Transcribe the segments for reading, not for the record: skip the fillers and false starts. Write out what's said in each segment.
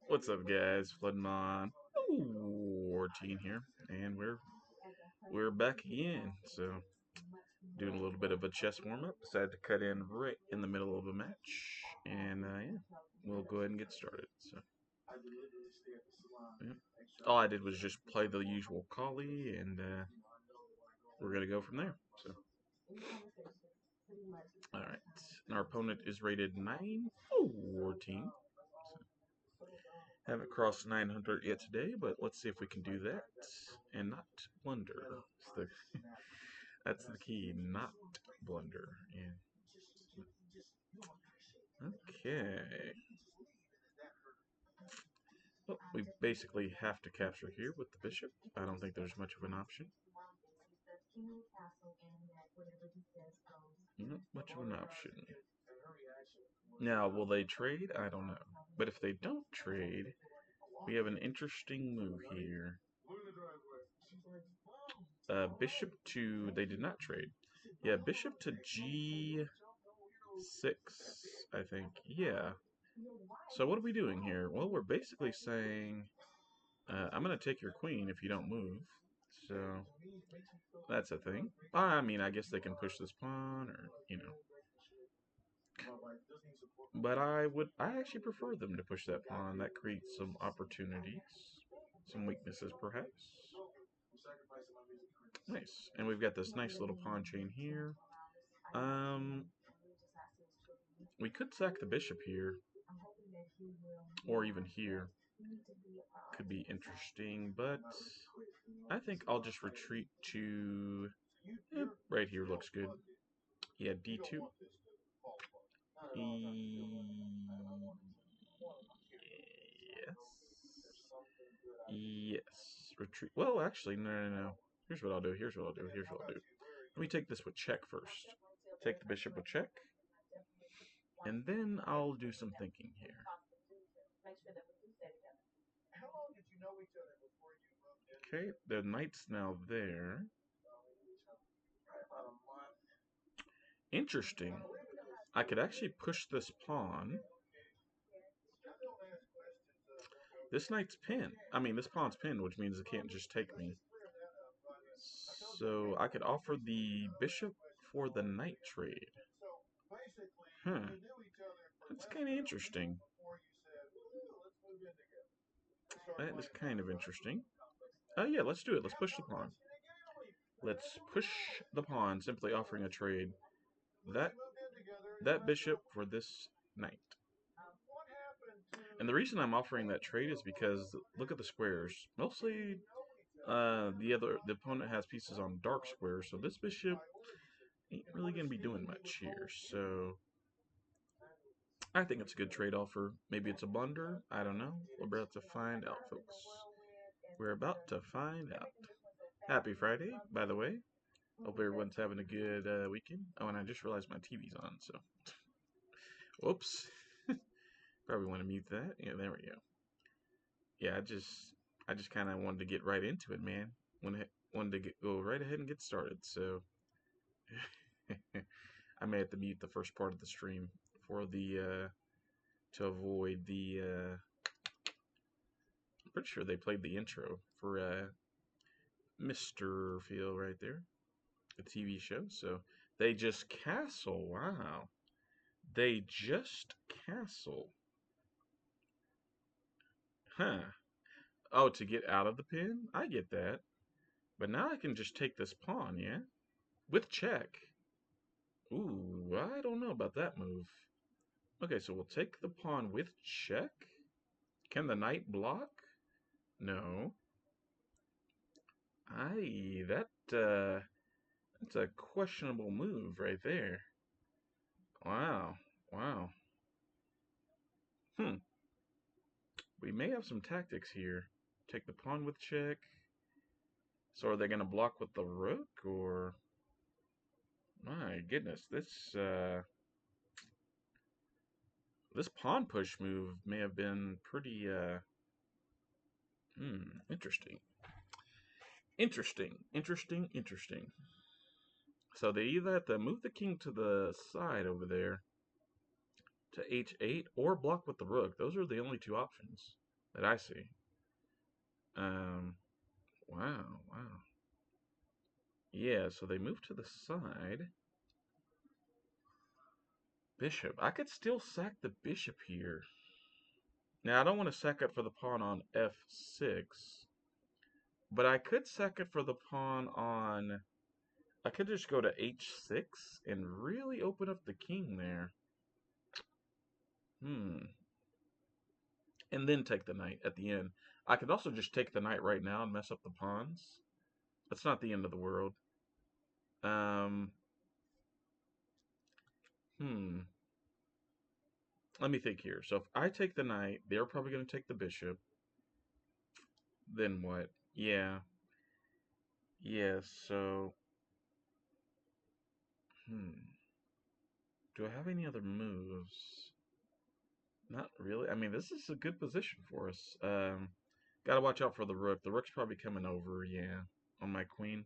What's up, guys? FullMetal 14 here, and we're back again. So, doing a little bit of a chess warm up. Decided to cut in right in the middle of a match, and yeah, we'll go ahead and get started. So, yeah. All I did was just play the usual Kali, and we're gonna go from there. So, all right. And our opponent is rated 914. Haven't crossed 900 yet today, but let's see if we can do that and not blunder. That's the key, not blunder. Yeah. Okay. Well, we basically have to capture here with the bishop. I don't think there's much of an option. Not much of an option. Now, will they trade? I don't know. But if they don't trade, we have an interesting move here. Bishop to... They did not trade. Yeah, bishop to G6, I think. Yeah. So what are we doing here? Well, we're basically saying, I'm going to take your queen if you don't move. So, that's a thing. I mean, I guess they can push this pawn, or, you know. But I actually prefer them to push that pawn. That creates some opportunities. Some weaknesses, perhaps. Nice. And we've got this nice little pawn chain here. We could sack the bishop here. Or even here. Could be interesting, but I think I'll just retreat to... right here looks good. Yeah, D2. Yes. Yes. Retreat. Well, actually, no. Here's what I'll do. Here's what I'll do. Let me take this with check first. Take the bishop with check. And then I'll do some thinking here. Okay, the knight's now there. Interesting. I could actually push this pawn. This knight's pinned. I mean, this pawn's pinned, which means it can't just take me. So I could offer the bishop for the knight trade. That's kind of interesting. That is kind of interesting. Yeah, let's do it. Let's push the pawn. Let's push the pawn, simply offering a trade. That bishop for this knight. And the reason I'm offering that trade is because look at the squares. Mostly the opponent has pieces on dark squares, so this bishop ain't really gonna be doing much here. So I think it's a good trade offer. Maybe it's a blunder. I don't know. We're about to find out, folks. We're about to find out. Happy Friday, by the way. Hope everyone's having a good weekend. Oh, and I just realized my TV's on, so whoops. Probably want to mute that. Yeah, there we go. Yeah, I just kind of wanted to get right into it, man. Wanted to go right ahead and get started. So I may have to mute the first part of the stream for the to avoid the. I'm pretty sure they played the intro for Mr. Phil right there, the TV show. So they just castle. Wow, they just castle. Huh. Oh, to get out of the pin? I get that. But now I can just take this pawn, yeah? With check. Ooh, I don't know about that move. Okay, so we'll take the pawn with check. Can the knight block? No. That's a questionable move right there. Wow. Wow. We may have some tactics here. Take the pawn with check. So are they going to block with the rook, or... My goodness, this pawn push move may have been pretty, interesting. Interesting. So they either have to move the king to the side over there to h8 or block with the rook. Those are the only two options. that I see. Um, wow, wow. Yeah, so they move to the side. Bishop. I could still sack the bishop here. Now, I don't want to sack it for the pawn on f6, but I could sack it for the pawn on... I could just go to h6 and really open up the king there. And then take the knight at the end. I could also just take the knight right now and mess up the pawns. That's not the end of the world. Um, hmm. Let me think here. So if I take the knight, they're probably going to take the bishop. Then what? Yeah. Yeah, so... Do I have any other moves? Not really. I mean, this is a good position for us. Gotta watch out for the rook. The rook's probably coming over, yeah, on my queen.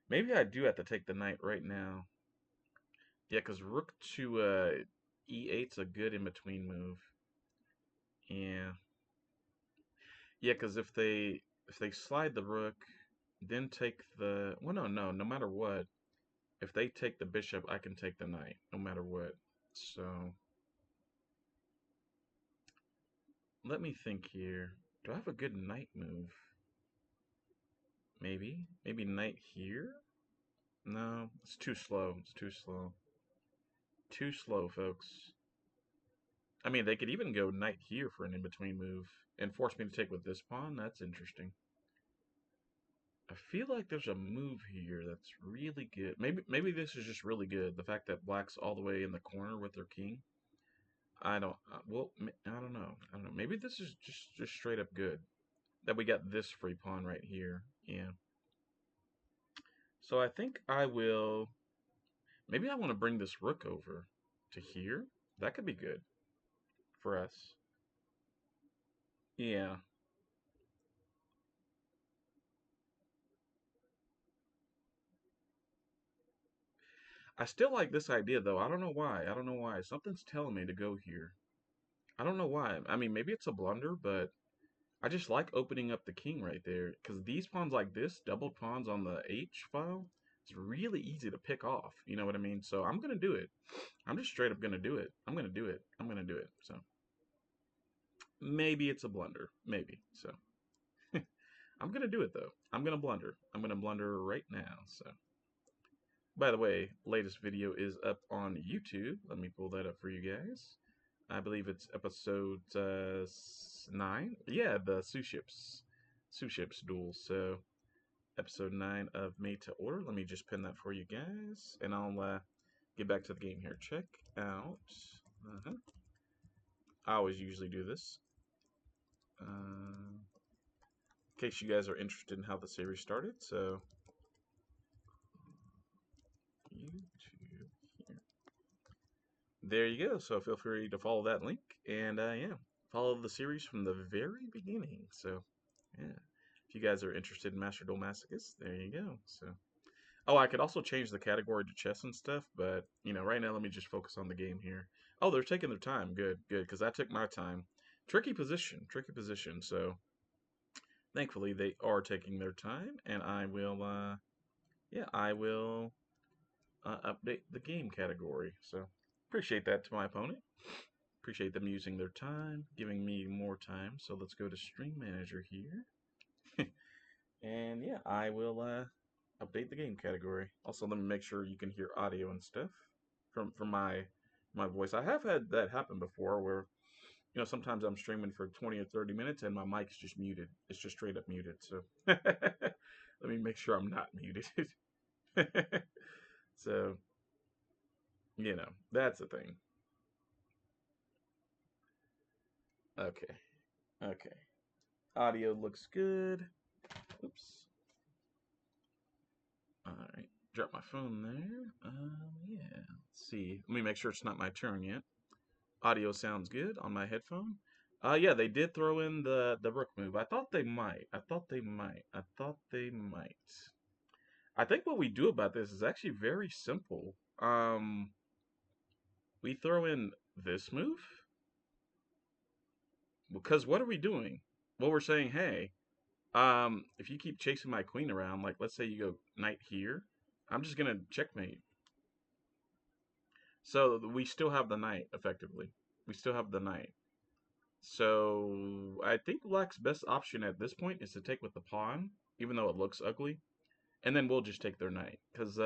Maybe I do have to take the knight right now. Yeah, because rook to e8's a good in-between move. Yeah. Yeah, because if they slide the rook, then take the... Well, no matter what. If they take the bishop, I can take the knight, no matter what. So, let me think here. Do I have a good knight move? Maybe? Maybe knight here? No, it's too slow. It's too slow. Too slow, folks. I mean, they could even go knight here for an in-between move and force me to take with this pawn. That's interesting. I feel like there's a move here that's really good. Maybe this is just really good. The fact that black's all the way in the corner with their king. I don't. Well, I don't know. I don't know. Maybe this is just straight up good. That we got this free pawn right here. Yeah. So I think I will. Maybe I want to bring this rook over to here. That could be good for us. Yeah. I still like this idea though. I don't know why. I don't know why. Something's telling me to go here. I don't know why. I mean, maybe it's a blunder, but I just like opening up the king right there. Because these pawns like this, double pawns on the H file, it's really easy to pick off. You know what I mean? So I'm going to do it. I'm just straight up going to do it. I'm going to do it. I'm going to do it. So maybe it's a blunder. Maybe. So I'm going to do it though. I'm going to blunder. I'm going to blunder right now. So by the way, latest video is up on YouTube. Let me pull that up for you guys. I believe it's episode 9. Yeah, the Suships duel. So episode 9 of Made to Order. Let me just pin that for you guys, and I'll get back to the game here. Check out. I always usually do this. In case you guys are interested in how the series started, so YouTube here. There you go. So feel free to follow that link, and yeah, follow the series from the very beginning. So yeah, if you guys are interested in Master Duel Masochist, there you go. So oh, I could also change the category to chess and stuff, but you know, right now let me just focus on the game here. Oh, they're taking their time. Good, good, because I took my time. Tricky position, tricky position. So thankfully they are taking their time, and I will, yeah, I will update the game category. So appreciate that to my opponent. Appreciate them using their time, giving me more time. So let's go to Stream Manager here. And yeah, I will update the game category. Also, let me make sure you can hear audio and stuff from my voice. I have had that happen before where, you know, sometimes I'm streaming for 20 or 30 minutes and my mic's just muted. It's just straight up muted. So let me make sure I'm not muted. So, you know, that's the thing. Okay. Okay. Audio looks good. Oops. All right. Drop my phone there. Yeah. Let's see. Let me make sure it's not my turn yet. Audio sounds good on my headphone. Yeah, they did throw in the rook move. I thought they might. I thought they might. I thought they might. I think what we do about this is actually very simple. We throw in this move. Because what are we doing? Well, we're saying, hey, if you keep chasing my queen around, like let's say you go knight here, I'm just gonna checkmate. So we still have the knight effectively. We still have the knight. So I think black's best option at this point is to take with the pawn, even though it looks ugly, and then we'll just take their knight. Because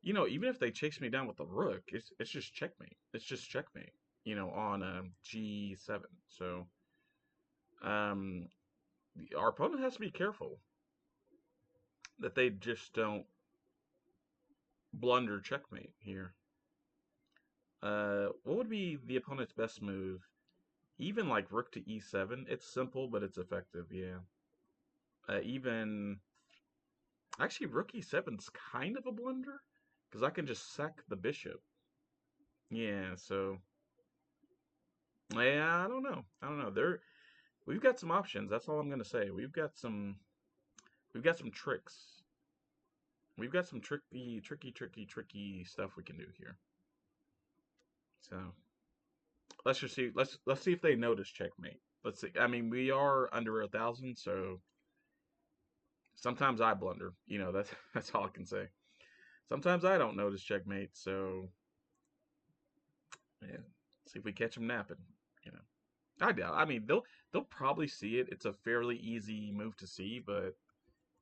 even if they chase me down with the rook, it's just checkmate. It's just checkmate. On G7. So um, our opponent has to be careful that they just don't blunder checkmate here. What would be the opponent's best move? Even like rook to e7, it's simple but it's effective. Yeah. Even actually rook e7's kind of a blunder because I can just sack the bishop. Yeah. So yeah, I don't know. I don't know. We've got some options. That's all I'm gonna say. We've got some tricks. We've got some tricky stuff we can do here. So let's just see. Let's see if they notice checkmate. Let's see. I mean, we are under 1,000, so sometimes I blunder. That's all I can say. Sometimes I don't notice checkmate, so yeah. See if we catch them napping. You know, I doubt. I mean, they'll probably see it. It's a fairly easy move to see, but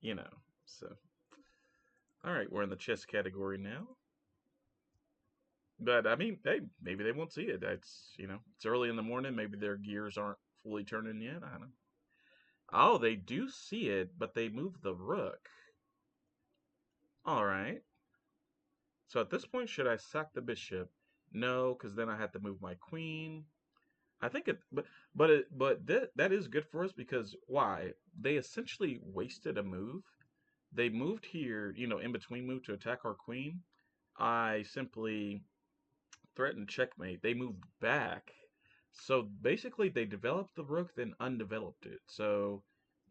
you know. So all right, we're in the chess category now. But I mean, hey, maybe they won't see it. It's early in the morning. Maybe their gears aren't fully turning yet. I don't know. Oh, they do see it, but they move the rook. All right. So at this point, should I sack the bishop? No, because then I have to move my queen. I think that is good for us because why? They essentially wasted a move. They moved here, in between move to attack our queen. I simply threatened checkmate. They moved back. So basically, they developed the rook, then undeveloped it. So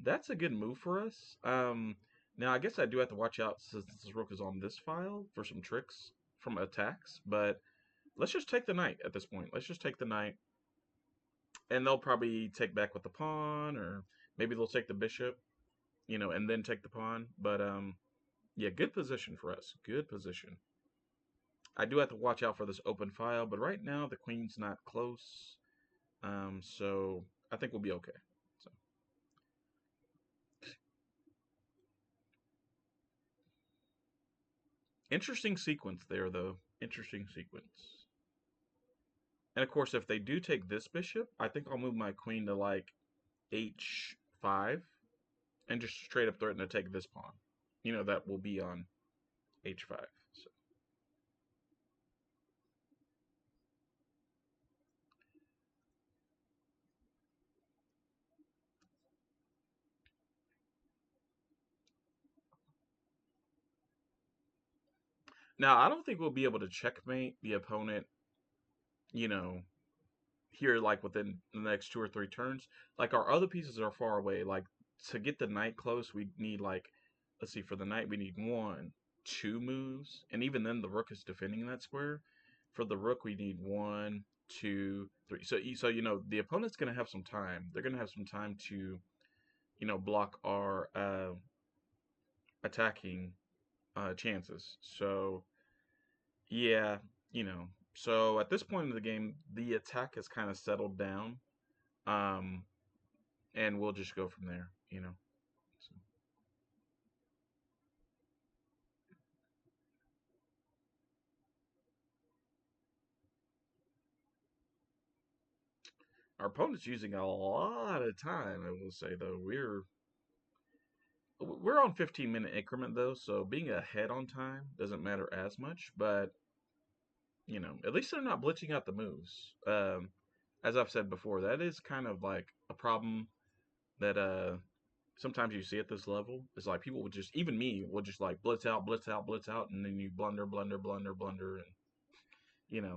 that's a good move for us. Now, I guess I do have to watch out since this rook is on this file for some tricks from attacks. But let's just take the knight at this point. Let's just take the knight. And they'll probably take back with the pawn, or maybe they'll take the bishop, and then take the pawn. But yeah, good position for us. Good position. I do have to watch out for this open file, but right now the queen's not close. So I think we'll be okay. So interesting sequence there, though. Interesting sequence. And of course, if they do take this bishop, I think I'll move my queen to like h5 and just straight up threaten to take this pawn. That will be on h5. So. Now, I don't think we'll be able to checkmate the opponent, you know, here like within the next 2 or 3 turns. Like our other pieces are far away. Like to get the knight close, we need like, let's see, for the knight we need 1, 2 moves, and even then the rook is defending that square. For the rook, we need 1, 2, 3. So the opponent's gonna have some time. They're gonna have some time to, block our attacking chances. So yeah, you know. So at this point in the game, the attack has kind of settled down, um, and we'll just go from there. So our opponent's using a lot of time. I will say though, we're on 15-minute increment though, so being ahead on time doesn't matter as much. But at least they're not blitzing out the moves. As I've said before, that is kind of like a problem that sometimes you see at this level. It's like people would just, even me, would just like blitz out, blitz out, blitz out, and then you blunder, blunder, blunder, blunder, and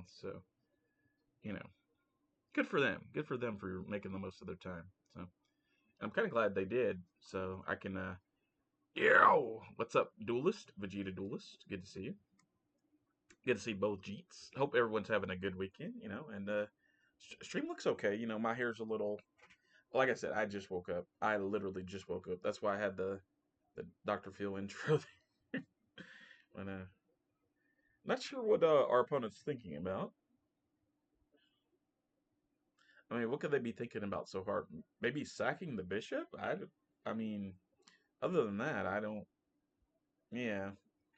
so you know, good for them. Good for them for making the most of their time. So I'm kind of glad they did. So I can, yo, what's up, Duelist, Vegeta Duelist? Good to see you. Good to see both Jeets. Hope everyone's having a good weekend. And stream looks okay. My hair's a little like I said, I just woke up. I literally just woke up. That's why I had the Dr. Phil intro there. But not sure what our opponent's thinking about. I mean, what could they be thinking about so hard? Maybe sacking the bishop? I mean, other than that, I don't. Yeah,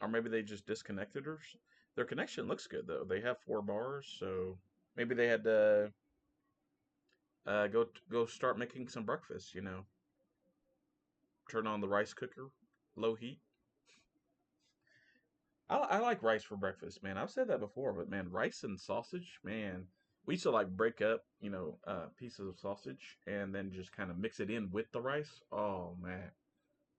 or maybe they just disconnected her. Their connection looks good though. They have 4 bars, so maybe they had to go start making some breakfast. Turn on the rice cooker, low heat. I like rice for breakfast, man. I've said that before, but man, rice and sausage, man. We used to like break up, pieces of sausage and then just kind of mix it in with the rice. Oh man,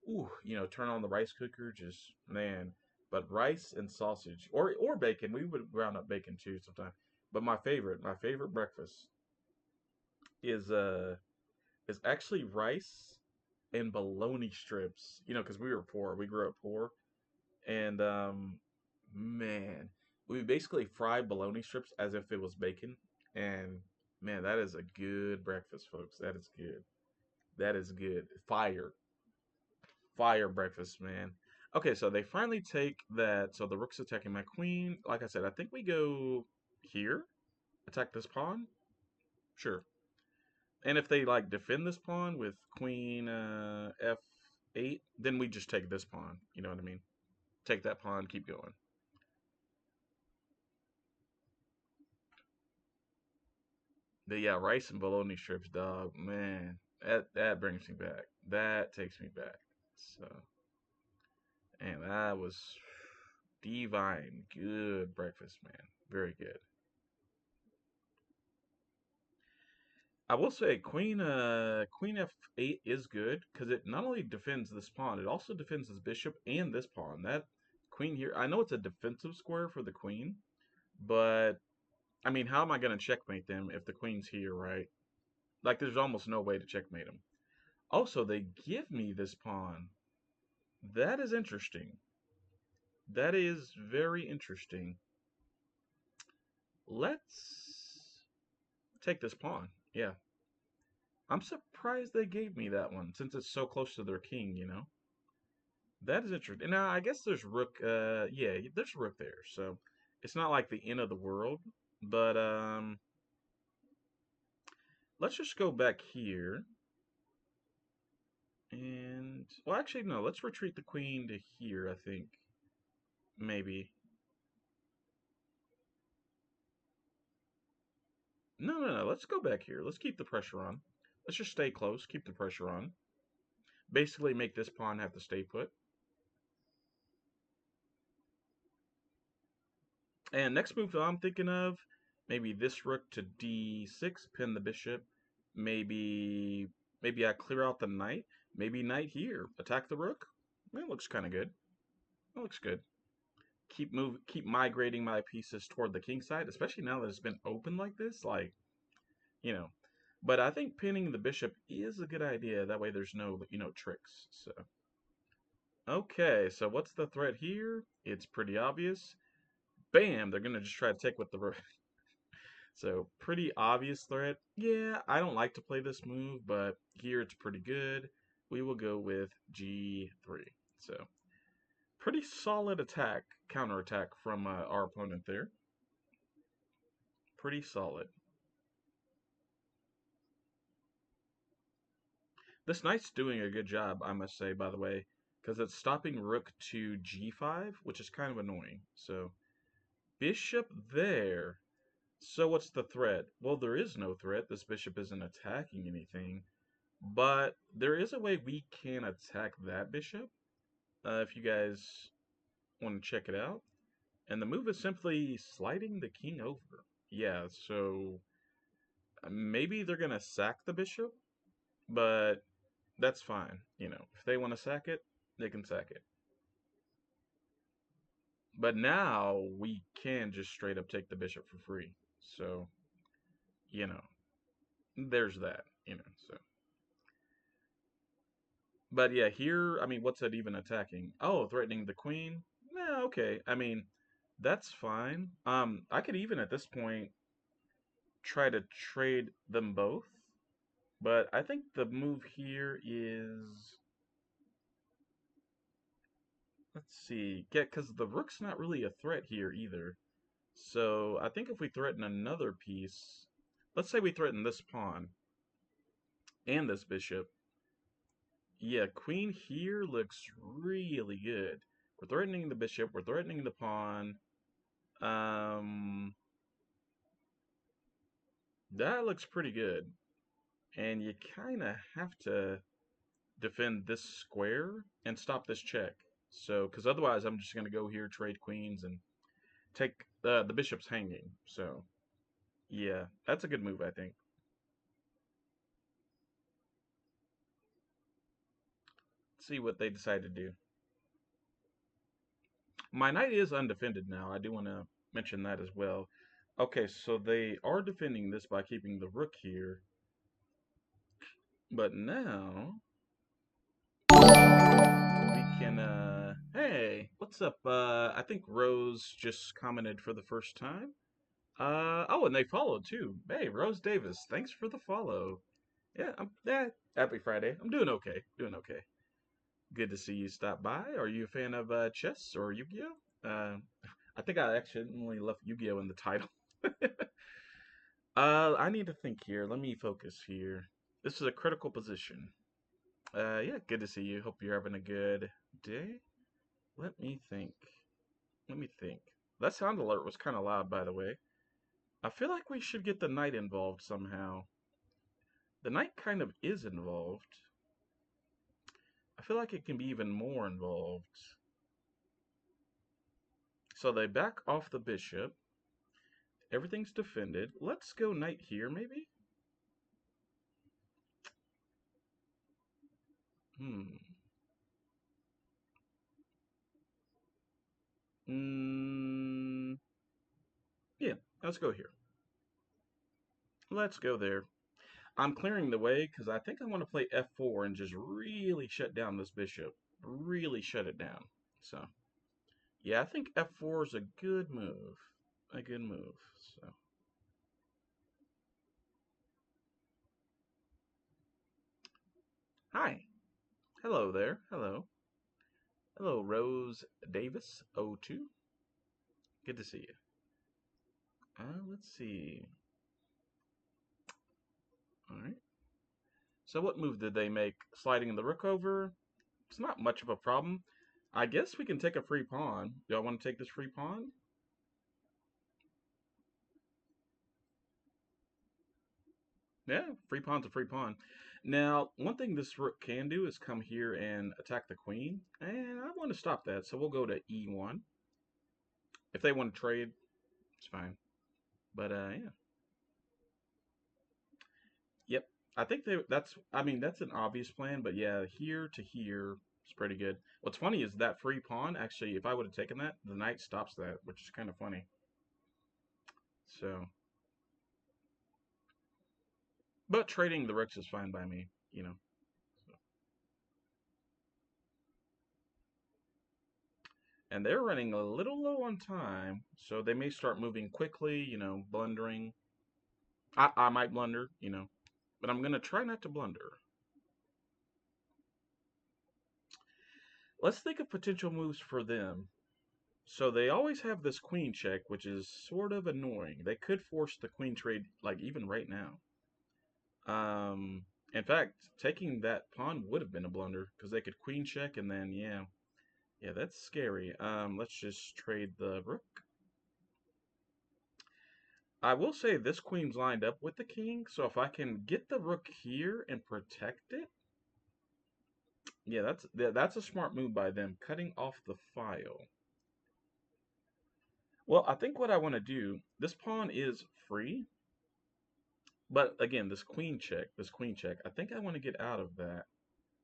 ooh, turn on the rice cooker, just man. But rice and sausage, or bacon. We would ground up bacon too sometimes. But my favorite breakfast is uh is actually rice and bologna strips. Because we were poor, we grew up poor, and man, we basically fry bologna strips as if it was bacon, and man, that is a good breakfast, folks. That is good. That is good. Fire breakfast, man. Okay, so they finally take that. So the rook's attacking my queen. Like I said, I think we go here, attack this pawn. Sure. And if they like defend this pawn with queen f8, then we just take this pawn. You know what I mean? Take that pawn, keep going. But yeah, rice and bologna strips, dog. Man, that brings me back. That takes me back. So, and that was divine. Good breakfast, man. Very good. I will say Queen F8 is good because it not only defends this pawn, it also defends this bishop and this pawn. That queen here, I know it's a defensive square for the queen, but I mean, how am I going to checkmate them if the queen's here, right? Like, there's almost no way to checkmate them. Also, they give me this pawn. That is interesting. That is very interesting. Let's take this pawn. Yeah. I'm surprised they gave me that one since it's so close to their king. That is interesting. Now, I guess there's rook. Yeah, there's rook there, so it's not like the end of the world. But let's just go back here, and well, actually, no. Let's retreat the queen to here. I think maybe. No, no, no. Let's go back here. Let's keep the pressure on. Let's just stay close. Keep the pressure on. Basically, make this pawn have to stay put. And next move I'm thinking of, maybe this rook to d6, pin the bishop. Maybe I clear out the knight. Maybe knight here, attack the rook. That looks kind of good. That looks good. Keep migrating my pieces toward the king side, especially now that it's been open like this. Like, you know. But I think pinning the bishop is a good idea. That way, there's no tricks. So okay, so what's the threat here? It's pretty obvious. Bam! They're gonna just try to take with the rook. So, pretty obvious threat. Yeah, I don't like to play this move, but here it's pretty good. We will go with G3. So, pretty solid attack, counterattack from our opponent there. Pretty solid. This knight's doing a good job, I must say, by the way, because it's stopping rook to G5, which is kind of annoying. So, bishop there. So, what's the threat? Well, there is no threat. This bishop isn't attacking anything. But there is a way we can attack that bishop, if you guys want to check it out. And the move is simply sliding the king over. Yeah, so maybe they're going to sack the bishop, but that's fine. If they want to sack it, they can sack it. But now we can just straight up take the bishop for free. So, you know, there's that. So. But yeah, here, I mean, what's it even attacking? Oh, threatening the queen? Yeah, okay. I mean, that's fine. I could even at this point try to trade them both. But I think the move here is, let's see, yeah, because the rook's not really a threat here either. So I think if we threaten another piece, let's say we threaten this pawn and this bishop, yeah, queen here looks really good. We're threatening the bishop, we're threatening the pawn. Um, that looks pretty good. And you kind of have to defend this square and stop this check. So, because otherwise I'm just going to go here, trade queens, and take the bishop's hanging. So, yeah, that's a good move, I think. Let's see what they decide to do. My knight is undefended now. I do want to mention that as well. Okay, so they are defending this by keeping the rook here. But now we can hey, what's up? I think Rose just commented for the first time. Oh, and they followed too. Hey, Rose Davis, thanks for the follow. Yeah, happy Friday. I'm doing okay. Doing okay. Good to see you stop by. Are you a fan of chess or Yu-Gi-Oh? I think I accidentally left Yu-Gi-Oh in the title. I need to think here. Let me focus here. This is a critical position. Yeah, good to see you. Hope you're having a good day. Let me think. Let me think. That sound alert was kind of loud, by the way. I feel like we should get the knight involved somehow. The knight kind of is involved. I feel like it can be even more involved. So they back off the bishop. Everything's defended. Let's go knight here, maybe? Hmm. Mm, yeah, let's go here. Let's go there. I'm clearing the way because I think I want to play f4 and just really shut down this bishop. Really shut it down. So, yeah, I think f4 is a good move. A good move. So, hi. Hello there. Hello. Hello, Rose Davis 02. Good to see you. Let's see. All right. So what move did they make? Sliding the rook over? It's not much of a problem. I guess we can take a free pawn. Do I want to take this free pawn? Yeah, free pawn's a free pawn. Now, one thing this rook can do is come here and attack the queen, and I want to stop that, so we'll go to e1. If they want to trade, it's fine. But yeah, yep. I think I mean, that's an obvious plan, but yeah, here to here is pretty good. What's funny is that free pawn, actually, if I would have taken that, the knight stops that, which is kind of funny. So, but trading the rooks is fine by me, you know. So. And they're running a little low on time, so they may start moving quickly, blundering. I might blunder, but I'm going to try not to blunder. Let's think of potential moves for them. So they always have this queen check, which is sort of annoying. They could force the queen trade, like, even right now. In fact, taking that pawn would have been a blunder, because they could queen check, and then, yeah. Yeah, that's scary. Let's just trade the rook. I will say this queen's lined up with the king, so if I can get the rook here and protect it, yeah, that's a smart move by them, cutting off the file. Well, I think what I want to do, this pawn is free, but again, this queen check, I think I want to get out of that.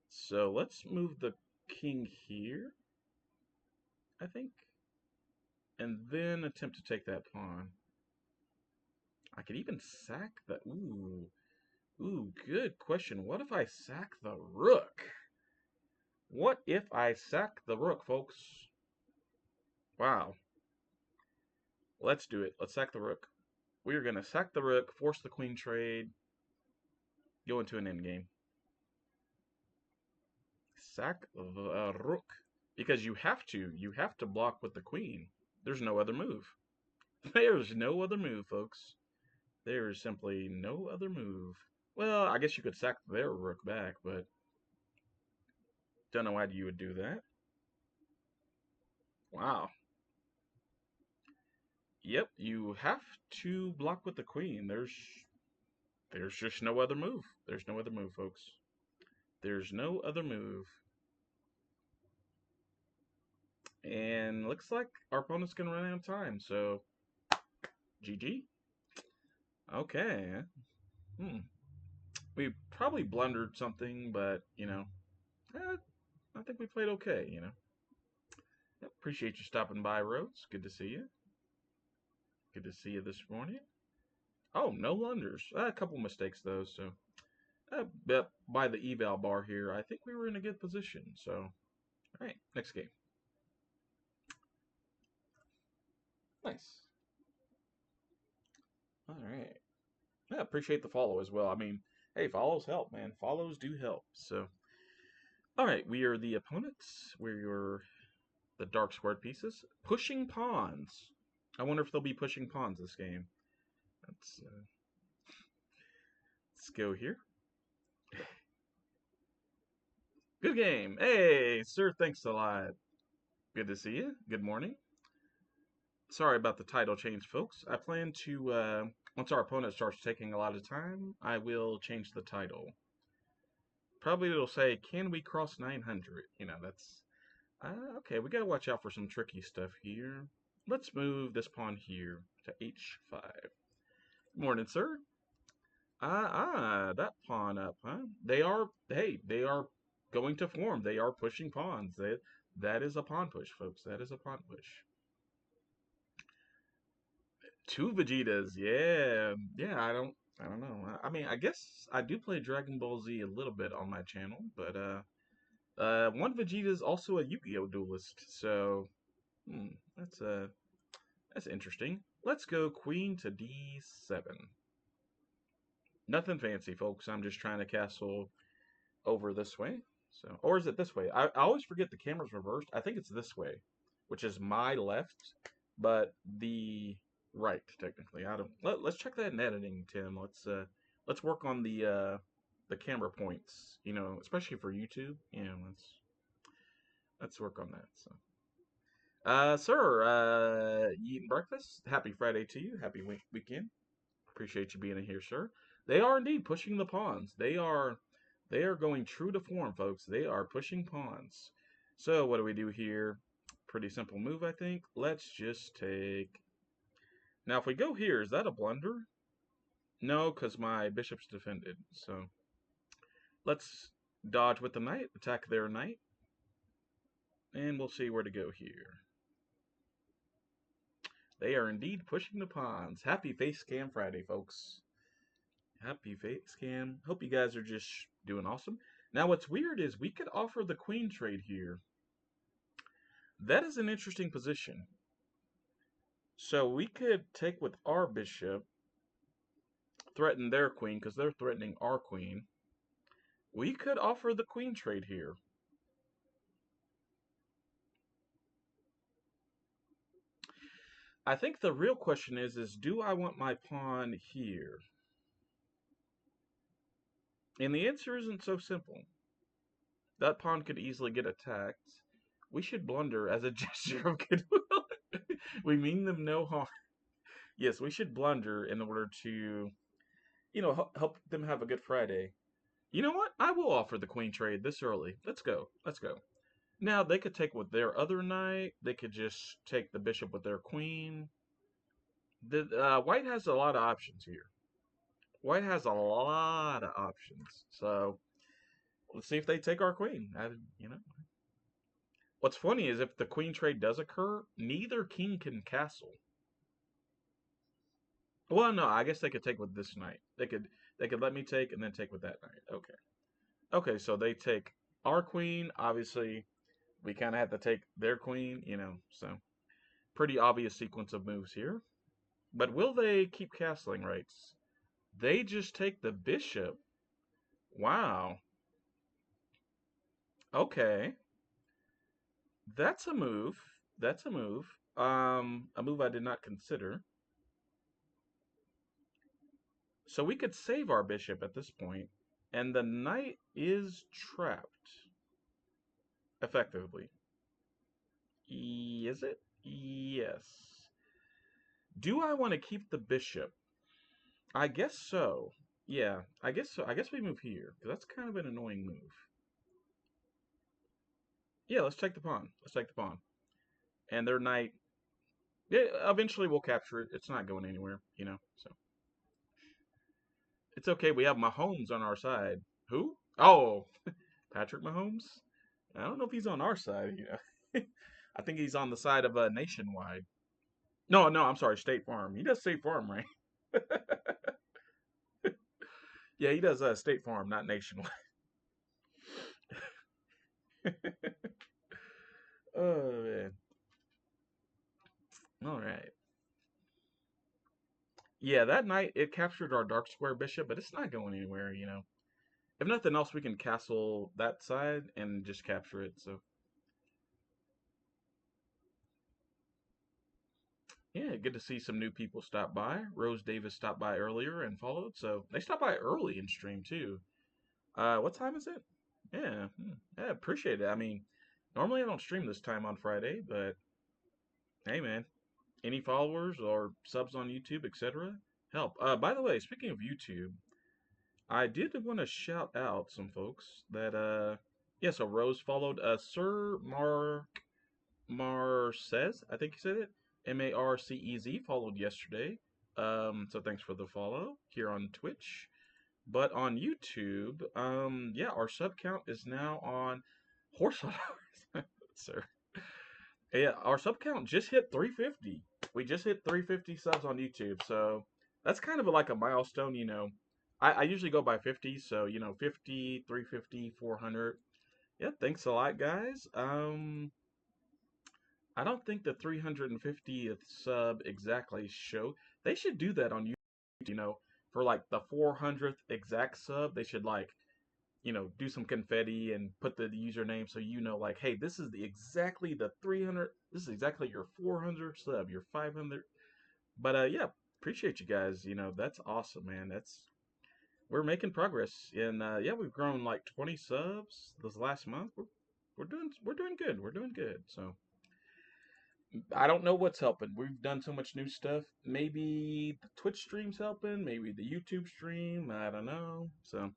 So let's move the king here, I think, and then attempt to take that pawn. I could even sack the, ooh, good question. What if I sack the rook? What if I sack the rook, folks? Wow. Let's do it. Let's sack the rook. We are going to sack the rook, force the queen trade. Go into an endgame. Sack the rook. Because you have to. You have to block with the queen. There's no other move. There's no other move, folks. There is simply no other move. Well, I guess you could sack their rook back, but don't know why you would do that. Wow. Yep, you have to block with the queen. There's just no other move. There's no other move, folks. There's no other move. And looks like our opponent's gonna run out of time, so GG. Okay. Hmm. We probably blundered something, but I think we played okay, Appreciate you stopping by, Rhodes. Good to see you. Good to see you this morning. Oh, no blunders. A couple mistakes though, so but by the eval bar here, I think we were in a good position. So, all right, next game. Nice. All right. Yeah, appreciate the follow as well. I mean, hey, follows help, man. Follows do help. So, all right, we are the opponents. We're the dark squared pieces. Pushing pawns. I wonder if they'll be pushing pawns this game. Let's go here. Good game. Hey, sir, thanks a lot. Good to see you. Good morning. Sorry about the title change, folks. I plan to, once our opponent starts taking a lot of time, I will change the title. Probably it'll say, can we cross 900? That's... okay, we gotta watch out for some tricky stuff here. Let's move this pawn here to h5. Morning, sir. That pawn up, huh? They are going to form. They are pushing pawns. That is a pawn push, folks. That is a pawn push. Two Vegetas, yeah. Yeah, I don't know. I mean, I guess I do play Dragon Ball Z a little bit on my channel, but one Vegeta is also a Yu-Gi-Oh duelist, so that's that's interesting. Let's go Queen to D7. Nothing fancy, folks. I'm just trying to castle over this way. So, or is it this way? I always forget the camera's reversed. I think it's this way, which is my left, but the right technically. I don't. Let's check that in editing, Tim. Let's work on the camera points. Especially for YouTube. Let's work on that. So, sir, you eating breakfast? Happy Friday to you. Happy weekend. Appreciate you being in here, sir. They are indeed pushing the pawns. They are going true to form, folks. They are pushing pawns. So what do we do here? Pretty simple move, I think. Let's just take... Now, if we go here, is that a blunder? No, because my bishop's defended. So let's dodge with the knight, attack their knight. And we'll see where to go here. They are indeed pushing the pawns. Happy Face Cam Friday, folks. Happy Face Cam. Hope you guys are just doing awesome. Now, what's weird is we could offer the queen trade here. That is an interesting position. So we could take with our bishop, threaten their queen because they're threatening our queen. We could offer the queen trade here. I think the real question is do I want my pawn here? And the answer isn't so simple. That pawn could easily get attacked. We should blunder as a gesture of goodwill. We mean them no harm. Yes, we should blunder in order to, help them have a good Friday. You know what? I will offer the queen trade this early. Let's go. Let's go. Now, they could take with their other knight. They could just take the bishop with their queen. White has a lot of options here. White has a lot of options. So, let's see if they take our queen. What's funny is if the queen trade does occur, neither king can castle. Well, no, I guess they could take with this knight. They could let me take and then take with that knight. Okay. Okay, so they take our queen. Obviously, we kind of have to take their queen, so pretty obvious sequence of moves here. But will they keep castling rights? They just take the bishop. Wow. Okay. That's a move. That's a move. A move I did not consider. So we could save our bishop at this point, and the knight is trapped, effectively. Is it? Yes. Do I want to keep the bishop? I guess so. Yeah, I guess so. I guess we move here, because that's kind of an annoying move. Yeah, let's take the pawn. Let's take the pawn. And their knight, yeah, eventually we'll capture it. It's not going anywhere, you know, so. It's okay. We have Mahomes on our side. Who? Oh, Patrick Mahomes? I don't know if he's on our side, you know. I think he's on the side of Nationwide. No, no, I'm sorry, State Farm. He does State Farm, right? Yeah, he does State Farm, not Nationwide. Oh man. All right. Yeah, that night it captured our dark square bishop, but it's not going anywhere, you know. If nothing else, we can castle that side and just capture it. So yeah, good to see some new people stop by. Rose Davis stopped by earlier and followed, so they stopped by early in stream too. What time is it? Yeah, yeah, appreciate it. I mean, normally I don't stream this time on Friday, but hey, man, any followers or subs on YouTube, etc., help. By the way, speaking of YouTube, I did want to shout out some folks that yeah. So Rose followed Sir Marcez, I think you said it. Marcez followed yesterday. So thanks for the follow here on Twitch. But on YouTube, yeah, our sub count is now on horse hours, sir. Yeah, our sub count just hit 350. We just hit 350 subs on YouTube, so that's kind of like a milestone, you know. I usually go by 50, so you know, 50, 350, 400. Yeah, thanks a lot, guys. I don't think the 350th sub exactly show. They should do that on YouTube, you know, for like the 400th exact sub. They should like, you know, do some confetti and put the username so you know, like, hey, this is the exactly the 300. This is exactly your 400 sub, your 500. But yeah, appreciate you guys. You know, that's awesome, man. That's we're making progress, and yeah, we've grown like 20 subs this last month. We're doing good. We're doing good. So I don't know what's helping. We've done so much new stuff. Maybe the Twitch stream's helping. Maybe the YouTube stream. I don't know. So,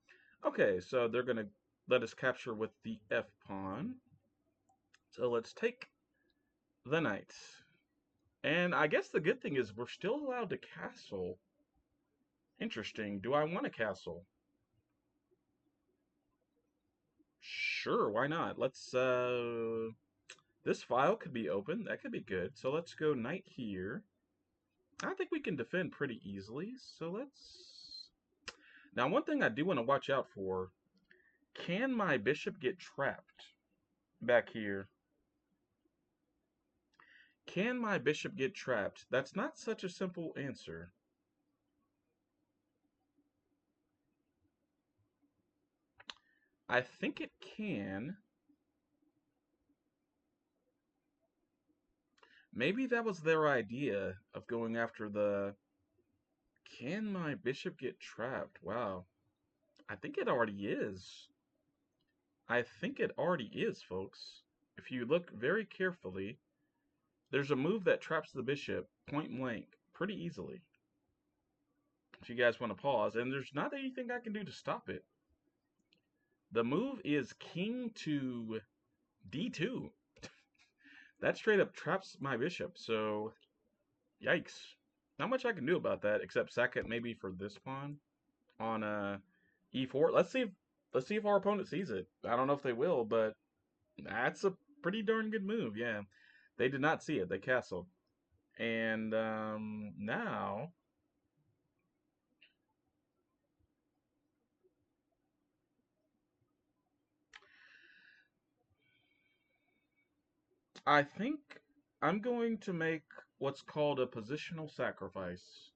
okay. So they're gonna let us capture with the F pawn. So let's take the knight. And I guess the good thing is we're still allowed to castle. Interesting. Do I want a castle? Sure. Why not? Let's. This file could be open. That could be good. So let's go knight here. I think we can defend pretty easily. So let's. Now, one thing I do want to watch out for, can my bishop get trapped back here? Can my bishop get trapped? That's not such a simple answer. I think it can. Maybe that was their idea of going after the... Can my bishop get trapped? Wow. I think it already is. I think it already is, folks. If you look very carefully, there's a move that traps the bishop point blank pretty easily. If you guys want to pause, and there's not anything I can do to stop it. The move is king to d2. That straight up traps my bishop, so yikes. Not much I can do about that except sack it maybe for this pawn on e4. Let's see if our opponent sees it. I don't know if they will, but that's a pretty darn good move. Yeah, they did not see it. They castled, and now I think I'm going to make what's called a positional sacrifice.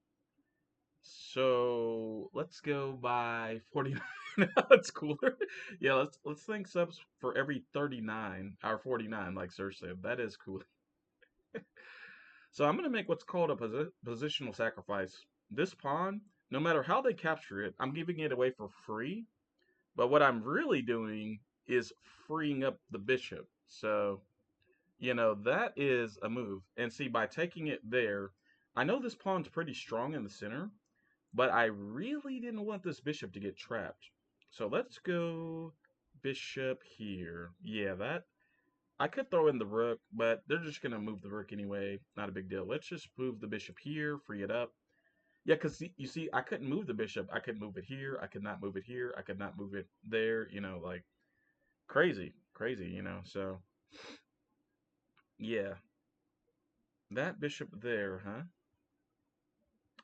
So let's go by 49. That's cooler. Yeah, let's think subs for every 39 or 49, like Sir said. That is cool. So I'm gonna make what's called a positional sacrifice. This pawn, no matter how they capture it, I'm giving it away for free. But what I'm really doing is freeing up the bishop. So that is a move. And see, by taking it there, I know this pawn's pretty strong in the center, but I really didn't want this bishop to get trapped. So let's go bishop here. Yeah, that I could throw in the rook, but they're just going to move the rook anyway. Not a big deal. Let's just move the bishop here, free it up. Yeah, because you see, I couldn't move the bishop. I could move it here. I could not move it here. I could not move it there. Like crazy, crazy, So, yeah, that bishop there, huh?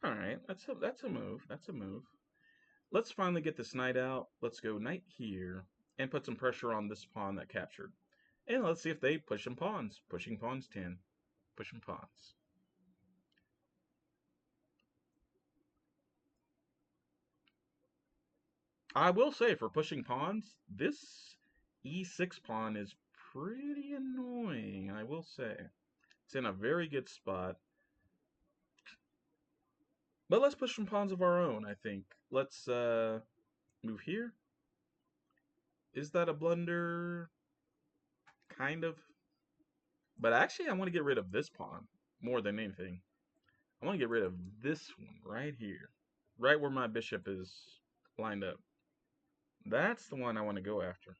All right, that's a move. That's a move. Let's finally get this knight out. Let's go knight here and put some pressure on this pawn that captured. And let's see if they push some pawns. Pushing pawns 10. Pushing pawns. I will say, for pushing pawns, this e6 pawn is pretty annoying, I will say. It's in a very good spot. But let's push some pawns of our own, I think. Let's move here. Is that a blunder? Kind of. But actually, I want to get rid of this pawn more than anything. I want to get rid of this one right here. Right where my bishop is lined up. That's the one I want to go after.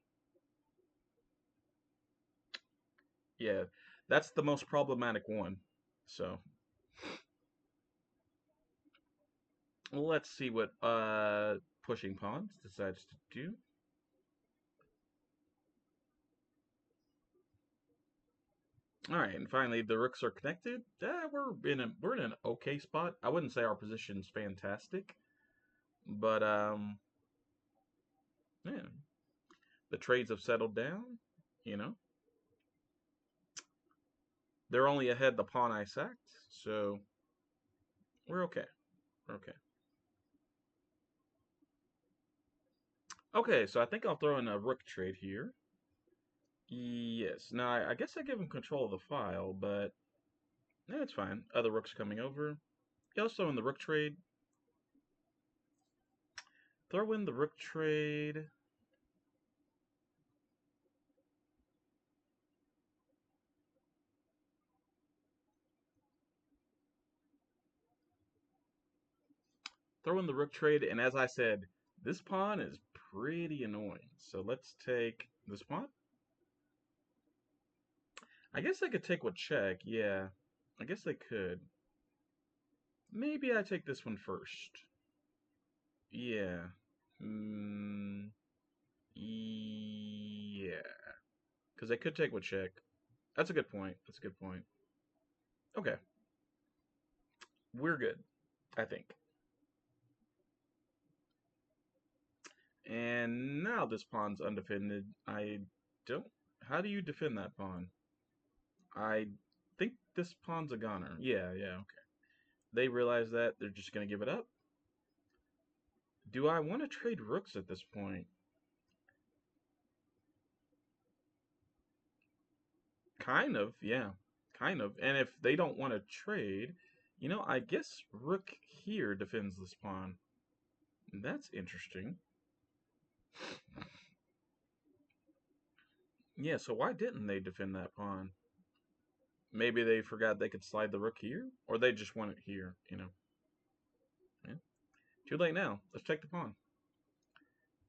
Yeah, that's the most problematic one. So, let's see what pushing pawns decides to do. All right, and finally the rooks are connected. We're in an okay spot. I wouldn't say our position's fantastic, but yeah, the trades have settled down. You know, they're only ahead the pawn I sacked, so we're okay. We're okay. Okay, so I think I'll throw in a rook trade here. Yes. Now I guess I give him control of the file, but yeah, it's fine. Other rooks coming over. Yeah, let's throw in the rook trade. Throw in the rook trade. Throw in the rook trade, and as I said, this pawn is pretty annoying. So let's take this pawn. I guess I could take with check, yeah. I guess I could. Maybe I take this one first. Yeah. Mm, yeah. Because I could take with check. That's a good point. That's a good point. Okay. We're good, I think. And now this pawn's undefended. I don't... How do you defend that pawn? I think this pawn's a goner. Yeah, yeah, okay. They realize that. They're just going to give it up. Do I want to trade rooks at this point? Kind of, yeah. Kind of. And if they don't want to trade, I guess rook here defends this pawn. That's interesting. Yeah, so why didn't they defend that pawn? Maybe they forgot they could slide the rook here? Or they just want it here. Yeah. Too late now. Let's take the pawn.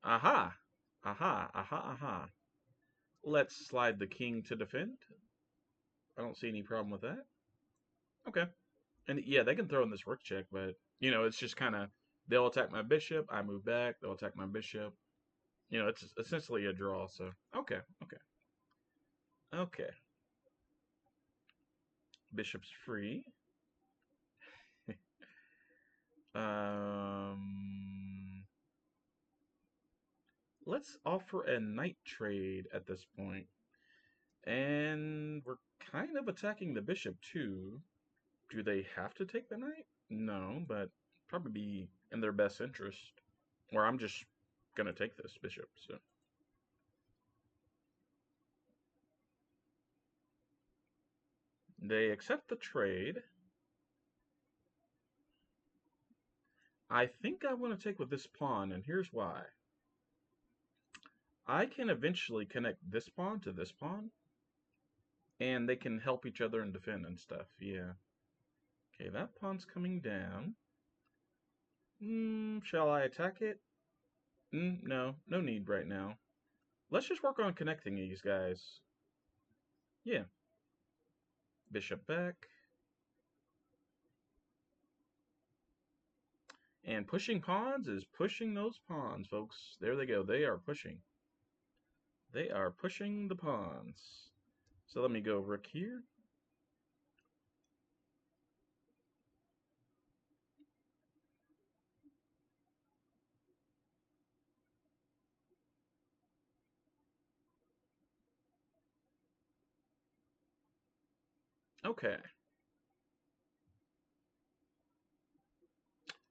Aha! Aha, aha, aha. Let's slide the king to defend. I don't see any problem with that. Okay. And yeah, they can throw in this rook check, but, it's just kind of, they'll attack my bishop, I move back, they'll attack my bishop. It's essentially a draw, so. Okay, okay. Okay. Bishop's free. um, let's offer a knight trade at this point. And we're kind of attacking the bishop too. Do they have to take the knight? No, but probably be in their best interest. Or I'm just gonna take this bishop, so. They accept the trade. I think I want to take with this pawn, and here's why. I can eventually connect this pawn to this pawn, and they can help each other and defend and stuff, yeah. Okay, that pawn's coming down. Shall I attack it? No, no need right now. Let's just work on connecting these guys. Yeah. Bishop back. And pushing pawns is pushing those pawns, folks. There they go. They are pushing. They are pushing the pawns. So let me go rook here. Okay.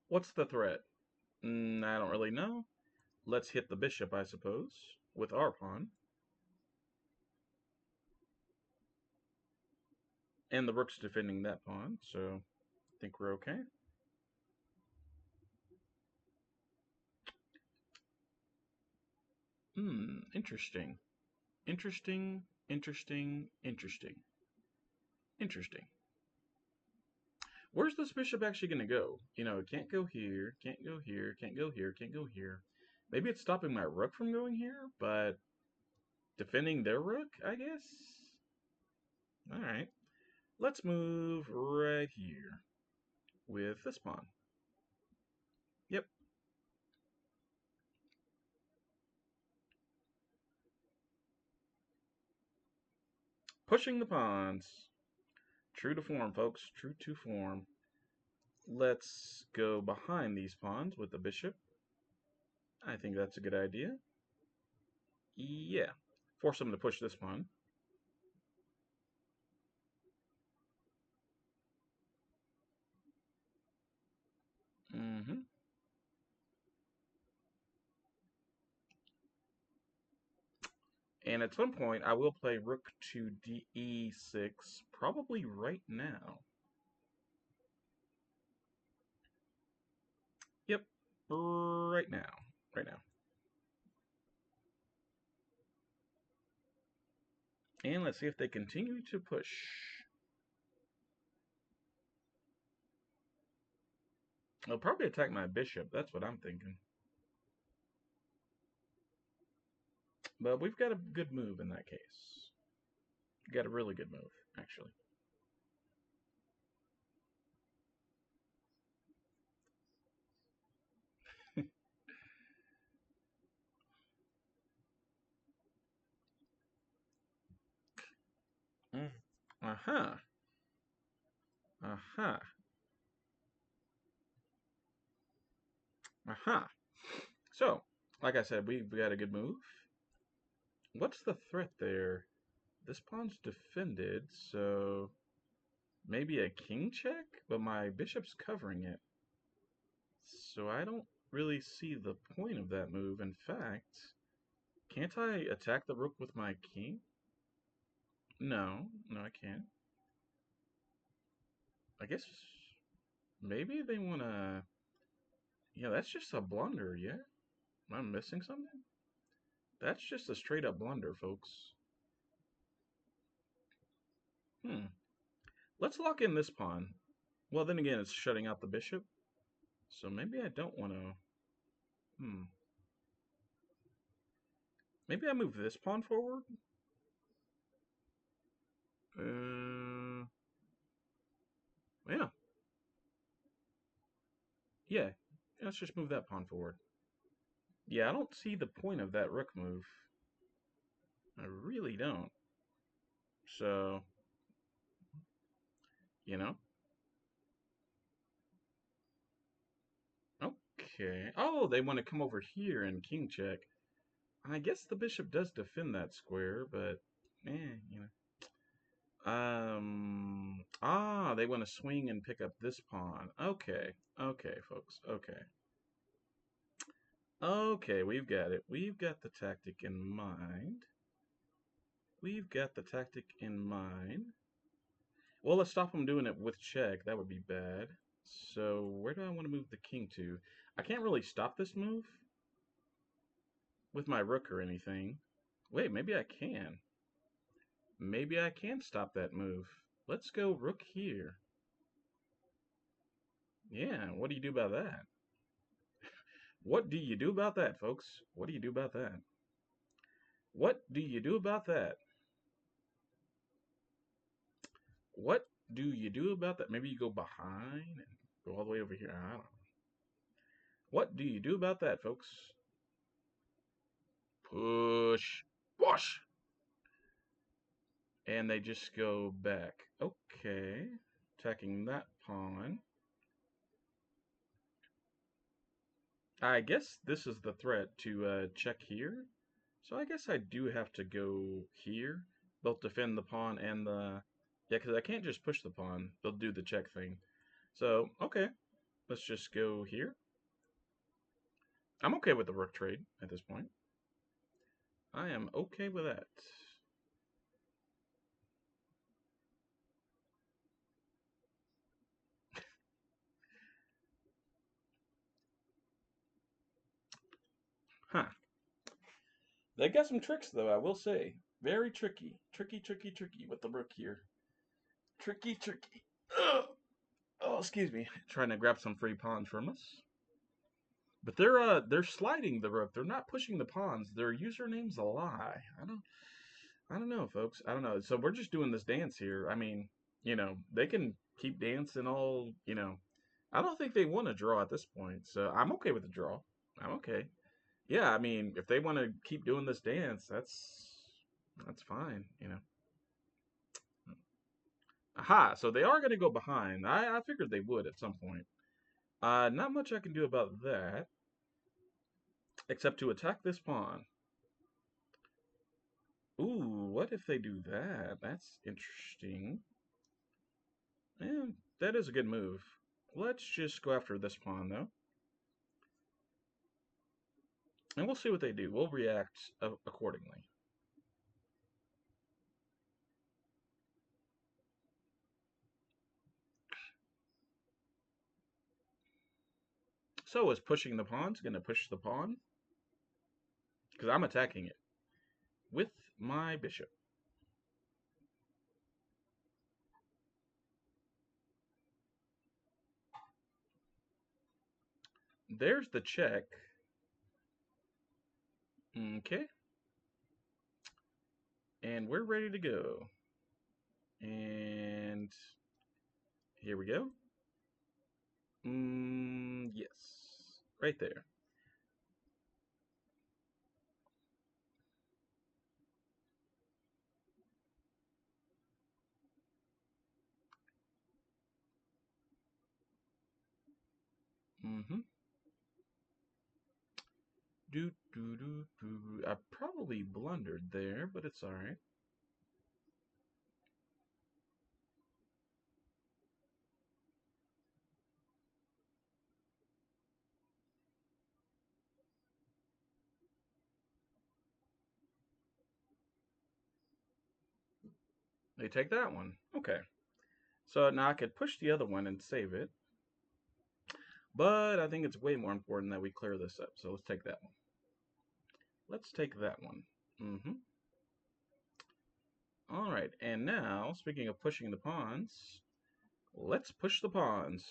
What's the threat? I don't really know. Let's hit the bishop, I suppose, with our pawn. And the rook's defending that pawn, so I think we're okay. Interesting. Interesting, interesting, interesting. Interesting. Where's this bishop actually going to go? You know, it can't go here, can't go here, can't go here, can't go here. Maybe it's stopping my rook from going here, but defending their rook, I guess? Alright. Let's move right here with this pawn. Yep. Pushing the pawns. True to form, folks. True to form. Let's go behind these pawns with the bishop. I think that's a good idea. Yeah. Force them to push this pawn. And at some point, I will play rook to e6, probably right now. Yep, right now. Right now. And let's see if they continue to push. They'll probably attack my bishop. That's what I'm thinking. But we've got a good move in that case. We've got a really good move, actually. Uh-huh. Uh-huh. Uh-huh. So, like I said, we've got a good move. What's the threat there? This pawn's defended, so maybe a king check? But my bishop's covering it. So I don't really see the point of that move. In fact, can't I attack the rook with my king? No, no I can't. I guess maybe they want to... Yeah, that's just a blunder, yeah? Am I missing something? That's just a straight up blunder, folks. Let's lock in this pawn. Well, then again, it's shutting out the bishop. So maybe I don't want to... Maybe I move this pawn forward? Yeah. Yeah. Let's just move that pawn forward. Yeah, I don't see the point of that rook move. I really don't. So, you know. Okay. Oh, they want to come over here and king check. I guess the bishop does defend that square, but, you know. They want to swing and pick up this pawn. Okay. Okay, folks. Okay. Okay, we've got it. We've got the tactic in mind. We've got the tactic in mind. Well, let's stop him doing it with check. That would be bad. So where do I want to move the king to? I can't really stop this move with my rook or anything. Wait, maybe I can. Maybe I can stop that move. Let's go rook here. Yeah, what do you do about that? What do you do about that, folks? What do you do about that? What do you do about that? What do you do about that? Maybe you go behind and go all the way over here. I don't know. What do you do about that, folks? Push. Wash. And they just go back. Okay. Attacking that pawn. I guess this is the threat to check here. So I guess I do have to go here. Both defend the pawn and the... Yeah, because I can't just push the pawn. They'll do the check thing. So, okay. Let's just go here. I'm okay with the rook trade at this point. I am okay with that. Huh. They got some tricks, though, I will say. Very tricky. Tricky with the rook here. Tricky. Ugh. Oh, excuse me. Trying to grab some free pawns from us. But they're sliding the rook. They're not pushing the pawns. Their username's a lie. I don't know, folks. I don't know. So we're just doing this dance here. I mean, they can keep dancing all, I don't think they want to draw at this point. So I'm okay with the draw. I'm okay. Yeah, I mean, if they want to keep doing this dance, that's fine. Aha, so they are going to go behind. I figured they would at some point. Not much I can do about that, except to attack this pawn. Ooh, what if they do that? That's interesting. Yeah, that is a good move. Let's just go after this pawn, though. And we'll see what they do. We'll react accordingly. So is pushing the pawn's going to push the pawn? Because I'm attacking it with my bishop. There's the check. Okay. And we're ready to go. And here we go. Yes. Right there. Mm-hmm. I probably blundered there, but it's alright. They take that one. Okay. So now I could push the other one and save it. But I think it's way more important that we clear this up. So let's take that one. Let's take that one. Mm-hmm. Alright, and now, speaking of pushing the pawns, let's push the pawns.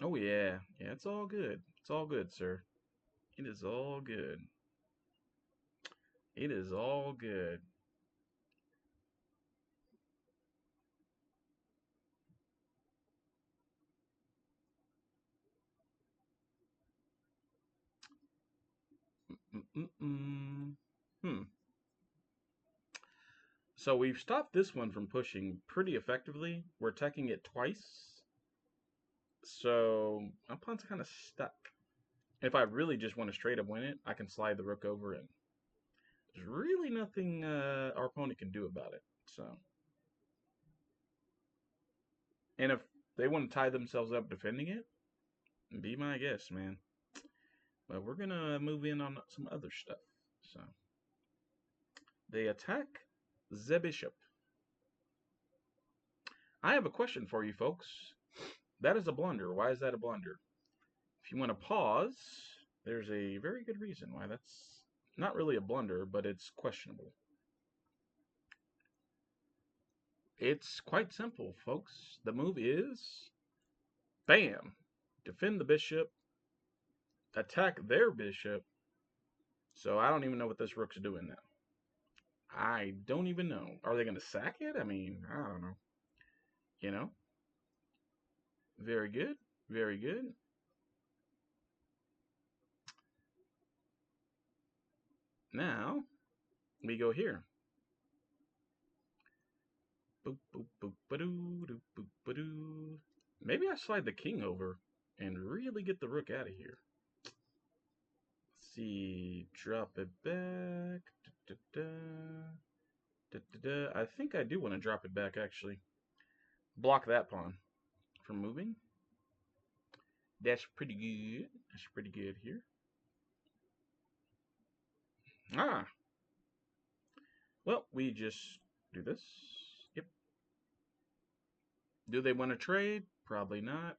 Oh yeah. Yeah, it's all good. It's all good, sir. It is all good. It is all good. Mm-mm-mm. Hmm. So we've stopped this one from pushing pretty effectively. We're attacking it twice. So my pawn's kind of stuck. If I really just want to straight up win it, I can slide the rook over and there's really nothing our opponent can do about it. So, and if they want to tie themselves up defending it, Be my guest, man. But we're gonna move in on some other stuff. So they attack the bishop. I have a question for you folks. That is a blunder. Why is that a blunder? If you want to pause, there's a very good reason why that's not really a blunder, but it's questionable. It's quite simple, folks. The move is bam! Defend the bishop, attack their bishop. So I don't even know what this rook's doing now. I don't even know. Are they going to sack it? I mean, I don't know. You know? Very good. Very good. Now, we go here. Boop, boop, boop, ba-doo, doop, boop, ba-doo. Maybe I slide the king over and really get the rook out of here. Let's see. Drop it back. Da, da, da. Da, da, da. I think I do want to drop it back, actually. Block that pawn from moving. That's pretty good. That's pretty good here. Ah. Well, we just do this. Yep. Do they want to trade? Probably not.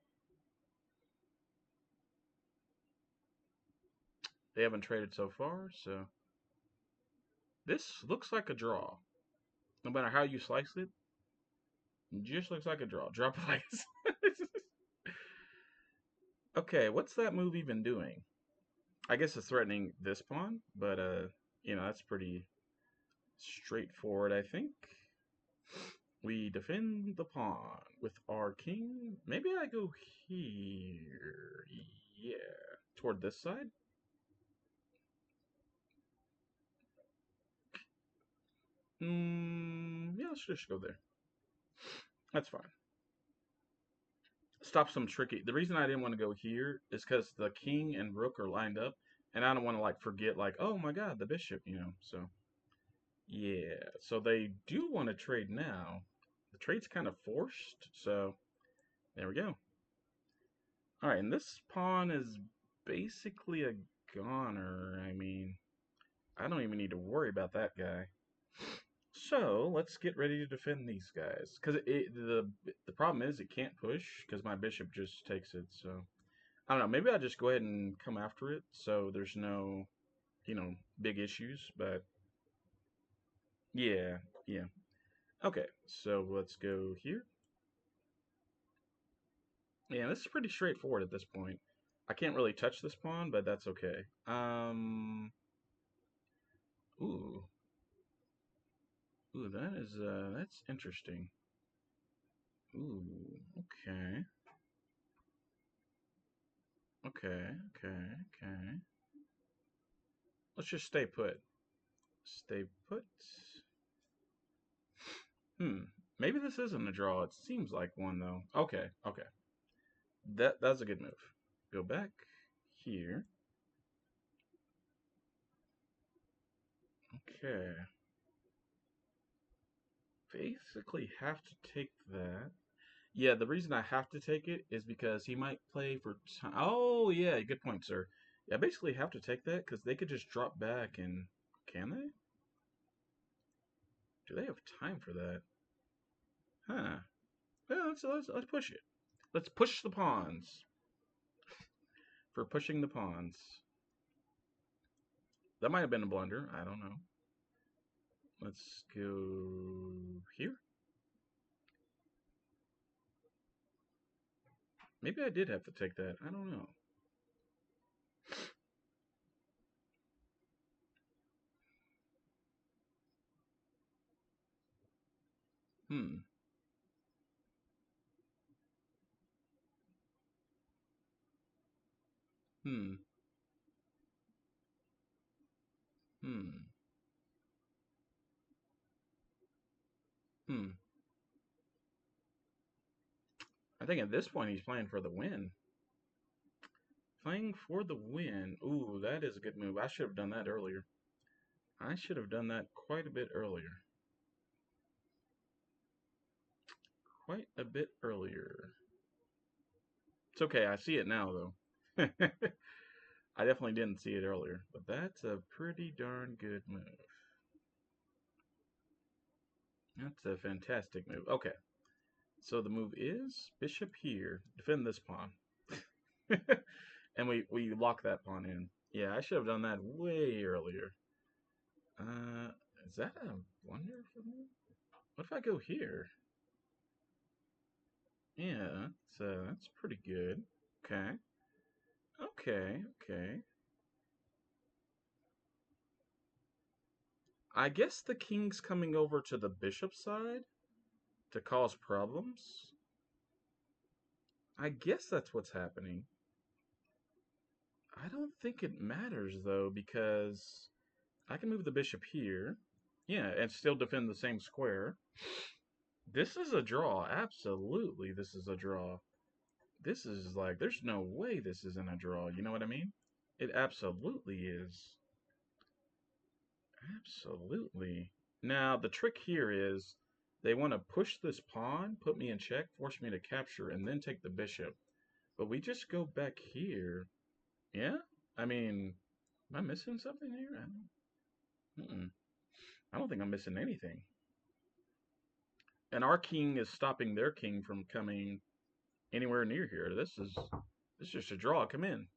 They haven't traded so far, so this looks like a draw. No matter how you slice it, it just looks like a draw. Drop likes. Okay, what's that move even doing? I guess it's threatening this pawn, but that's pretty straightforward, I think. We defend the pawn with our king. Maybe I go here. Yeah, toward this side. Yeah, let's just go there. That's fine. Stop some tricky. The reason I didn't want to go here is because the king and rook are lined up, and I don't want to like forget like, oh my god, the bishop, So yeah, so they do want to trade now. The trade's kind of forced, so there we go. All right, and this pawn is basically a goner. I mean, I don't even need to worry about that guy. So let's get ready to defend these guys. Because the problem is it can't push because my bishop just takes it. So I don't know. Maybe I'll just go ahead and come after it so there's no, big issues. But yeah, yeah. Okay, so let's go here. Yeah, this is pretty straightforward at this point. I can't really touch this pawn, but that's okay. Ooh. Ooh, that's interesting. Ooh, okay. Okay, okay, okay. Let's just stay put. Stay put. Maybe this isn't a draw. It seems like one though. Okay, okay. That's a good move. Go back here. Okay. Basically have to take that. Yeah, the reason I have to take it is because he might play for time. Oh, yeah, good point, sir. Yeah, I basically have to take that because they could just drop back and... Can they? Do they have time for that? Huh. Well, let's push it. Let's push the pawns. For pushing the pawns. That might have been a blunder. I don't know. Let's go here. Maybe I did have to take that. I don't know. Hmm. Hmm. Hmm. Hmm. I think at this point he's playing for the win. Playing for the win. Ooh, that is a good move. I should have done that earlier. I should have done that quite a bit earlier. Quite a bit earlier. It's okay. I see it now, though. I definitely didn't see it earlier, but that's a pretty darn good move. That's a fantastic move. Okay, so the move is bishop here. Defend this pawn. And we lock that pawn in. Yeah, I should have done that way earlier. Uh, is that a blunder for me? What if I go here? Yeah, that's pretty good. Okay, okay. I guess the king's coming over to the bishop side to cause problems. I guess that's what's happening. I don't think it matters though, because I can move the bishop here. Yeah, and still defend the same square. This is a draw. Absolutely, this is a draw. This is like, there's no way this isn't a draw. You know what I mean? It absolutely is. Absolutely. Now, the trick here is they want to push this pawn, put me in check, force me to capture, and then take the bishop. But we just go back here. Yeah? I mean, am I missing something here? I don't think I'm missing anything. And our king is stopping their king from coming anywhere near here. This is just a draw. Come in.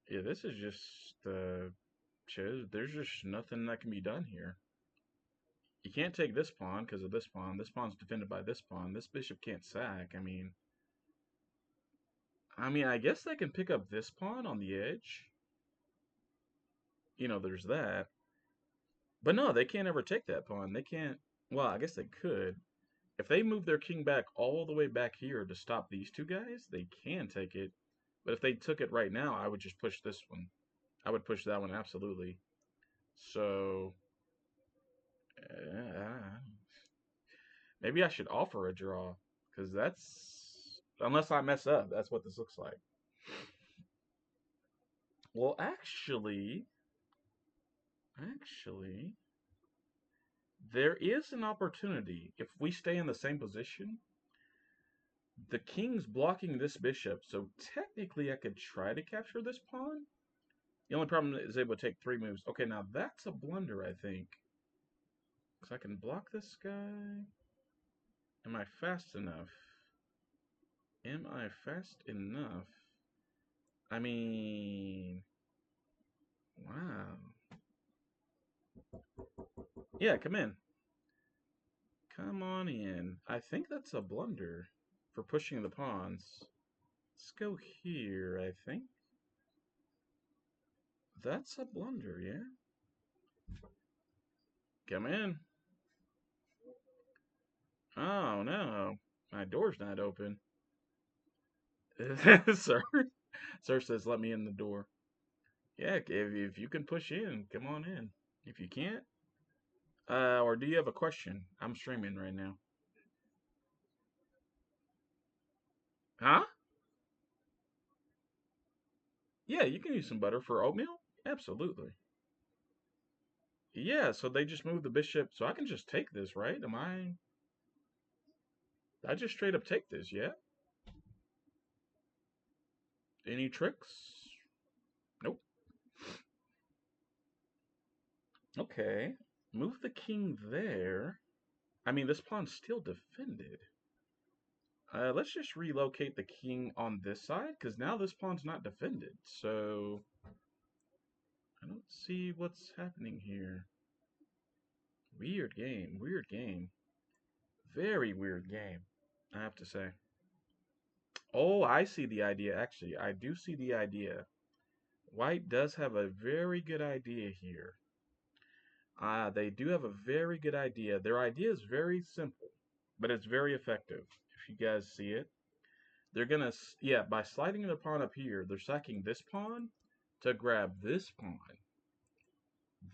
Yeah, this is just there's just nothing that can be done here. You can't take this pawn because of this pawn. This pawn's defended by this pawn. This bishop can't sack. I guess I can pick up this pawn on the edge. You know, there's that. But no, they can't ever take that pawn. They can't. Well, I guess they could. If they move their king back all the way back here to stop these two guys, they can take it. But if they took it right now, I would just push this one. I would push that one, absolutely. So, uh, maybe I should offer a draw. Because that's... Unless I mess up, that's what this looks like. Well, actually, there is an opportunity. If we stay in the same position, the king's blocking this bishop, so technically I could try to capture this pawn. The only problem is able to take 3 moves. Okay, now that's a blunder, I think. Because I can block this guy. Am I fast enough? Am I fast enough? I mean... Wow. Yeah, come in. Come on in. I think that's a blunder for pushing the pawns. Let's go here, I think. That's a blunder, yeah? Come in. Oh, no. My door's not open. Sir? Sir says, let me in the door. Yeah, if you can push in, come on in. If you can't, or do you have a question? I'm streaming right now. Huh? Yeah, you can use some butter for oatmeal. Absolutely. Yeah, so they just moved the bishop, so I can just take this, right? I just straight up take this, yeah? Any tricks? Nope. Okay. Move the king there. This pawn's still defended. Let's just relocate the king on this side, because now this pawn's not defended. So, I don't see what's happening here. Weird game. Weird game. Very weird game, I have to say. Oh, I see the idea, actually. I do see the idea. White does have a very good idea here. They do have a very good idea. Their idea is very simple, but it's very effective. If you guys see it, they're gonna, yeah, by sliding the pawn up here, they're sacking this pawn to grab this pawn.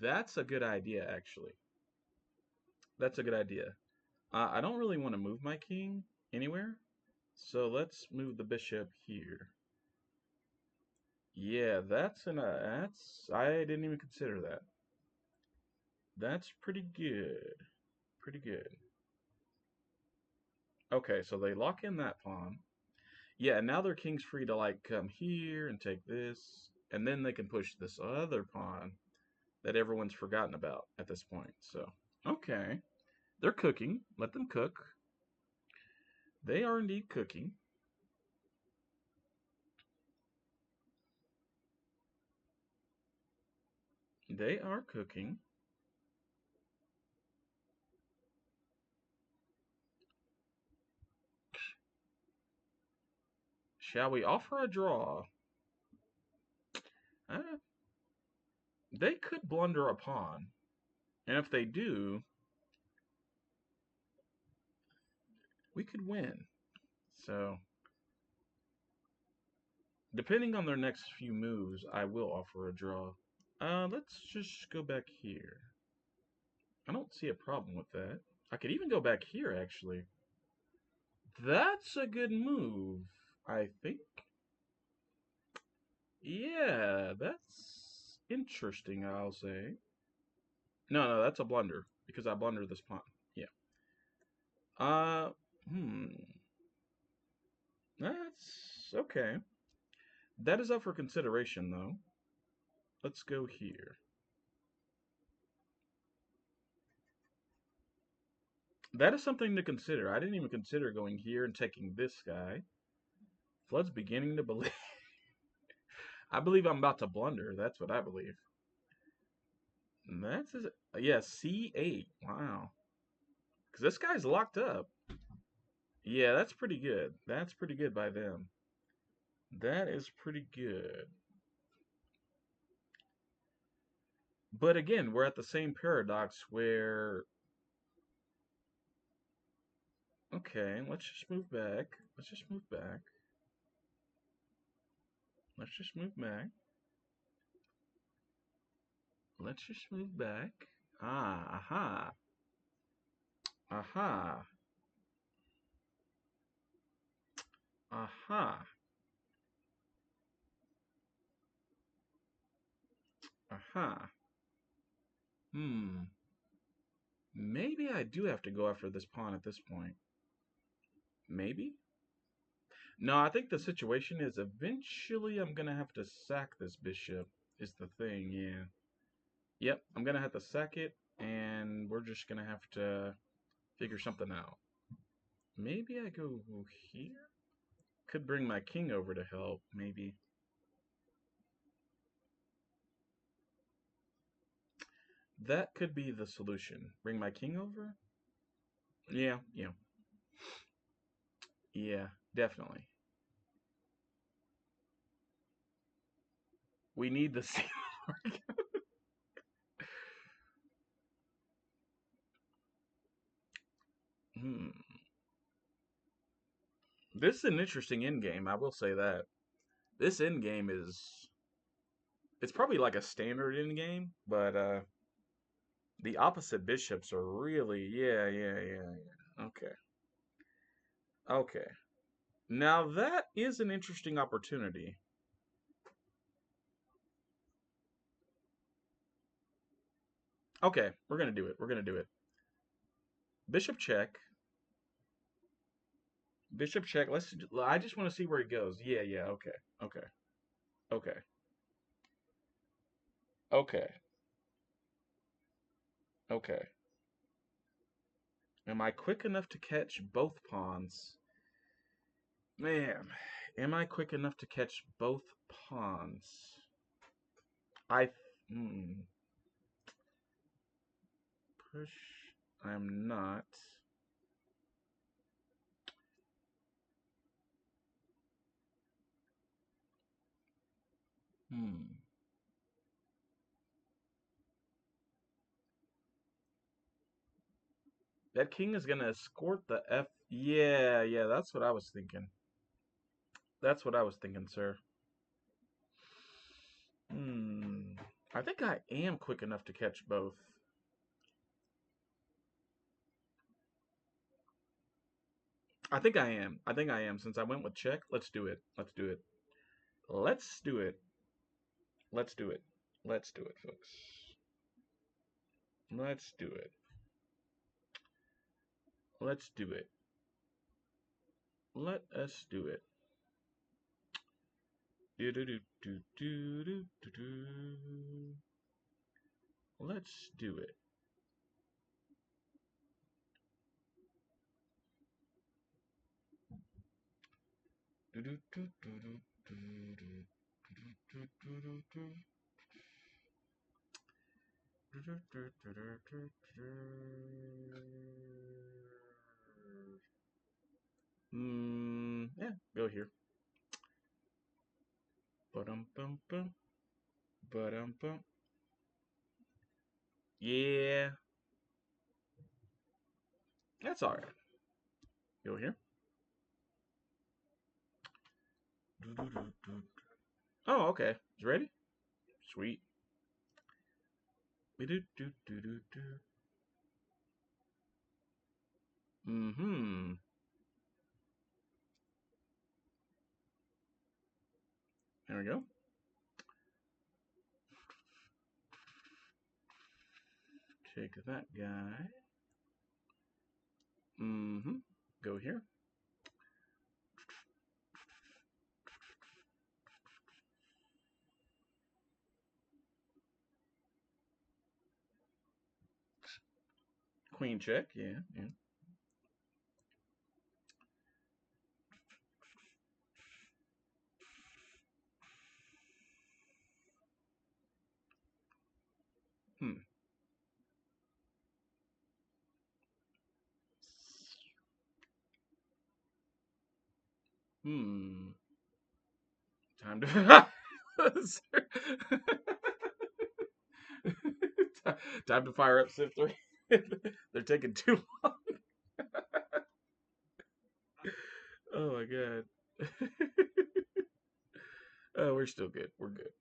That's a good idea, actually. That's a good idea. I don't really want to move my king anywhere, so let's move the bishop here. Yeah, I didn't even consider that. That's pretty good. Pretty good. Okay, so they lock in that pawn. Yeah, now their king's free to like come here and take this, and then they can push this other pawn that everyone's forgotten about at this point. So, okay. They're cooking. Let them cook. They are indeed cooking. They are cooking. Shall we offer a draw? Uh, they could blunder a pawn. And if they do, we could win. So, depending on their next few moves, I will offer a draw. Let's just go back here. I don't see a problem with that. I could even go back here, actually. That's a good move, I think. Yeah, that's interesting, I'll say. No, that's a blunder, because I blundered this pawn. Yeah. Uh, hmm. That's okay. That is up for consideration, though. Let's go here. That is something to consider. I didn't even consider going here and taking this guy. Flood's beginning to believe. I believe I'm about to blunder. That's what I believe. And that's his, yeah, C8. Wow. Because this guy's locked up. Yeah, that's pretty good. That's pretty good by them. That is pretty good. But again, we're at the same paradox where, okay, let's just move back. Let's just move back. Let's just move back. Let's just move back. Ah, aha. Aha. Aha. Aha. Hmm. Maybe I do have to go after this pawn at this point. Maybe? No, I think the situation is eventually I'm gonna have to sack this bishop, is the thing, yeah. Yep, I'm gonna have to sack it, and we're just gonna have to figure something out. Maybe I go here? Could bring my king over to help, maybe. That could be the solution. Bring my king over? Yeah. Yeah, definitely. We need the sea. Hmm. This is an interesting endgame, I will say that. This endgame is, it's probably like a standard endgame, but the opposite bishops are really, yeah. Okay. Okay. Now that is an interesting opportunity. Okay, we're gonna do it. We're gonna do it. Bishop check. Bishop check. Let's. I just want to see where he goes. Yeah. Okay. Okay. Okay. Okay. Okay. Am I quick enough to catch both pawns? Man, am I quick enough to catch both pawns? I. Hmm. Push. I'm not. Hmm. That king is gonna escort the F. Yeah. That's what I was thinking. That's what I was thinking, sir. Hmm. I think I am quick enough to catch both. I think I am. I think I am. Since I went with check, let's do it. Let's do it. Let's do it. Let's do it. Let's do it, folks. Let's do it. Let's do it. Let us do it. Do do do do do do do do. Let's do it. Do do do do do do do do do do. Yeah, go here. Ba-dum bum bum. Ba-dum bum. Yeah, that's all right. Go here. Oh, okay. You ready? Sweet. Mm-hmm. There we go. Take that guy. Mm-hmm. Go here. Queen check. Yeah, yeah. Hmm. Hmm. Time to time to fire up Civ 3. They're taking too long. Oh my god. Oh, we're still good. We're good.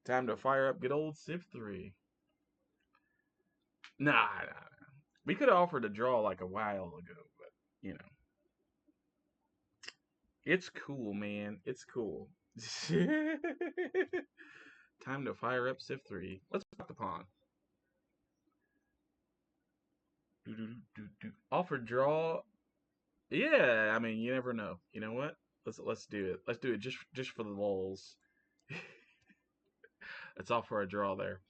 Time to fire up good old Civ 3. Nah. We could have offered a draw like a while ago, but you know. It's cool, man. It's cool. Time to fire up Civ 3. Let's pop the pawn. Offer draw. Yeah, I mean, you never know. You know what? Let's do it. Let's do it just for the lulz. Let's offer a draw there.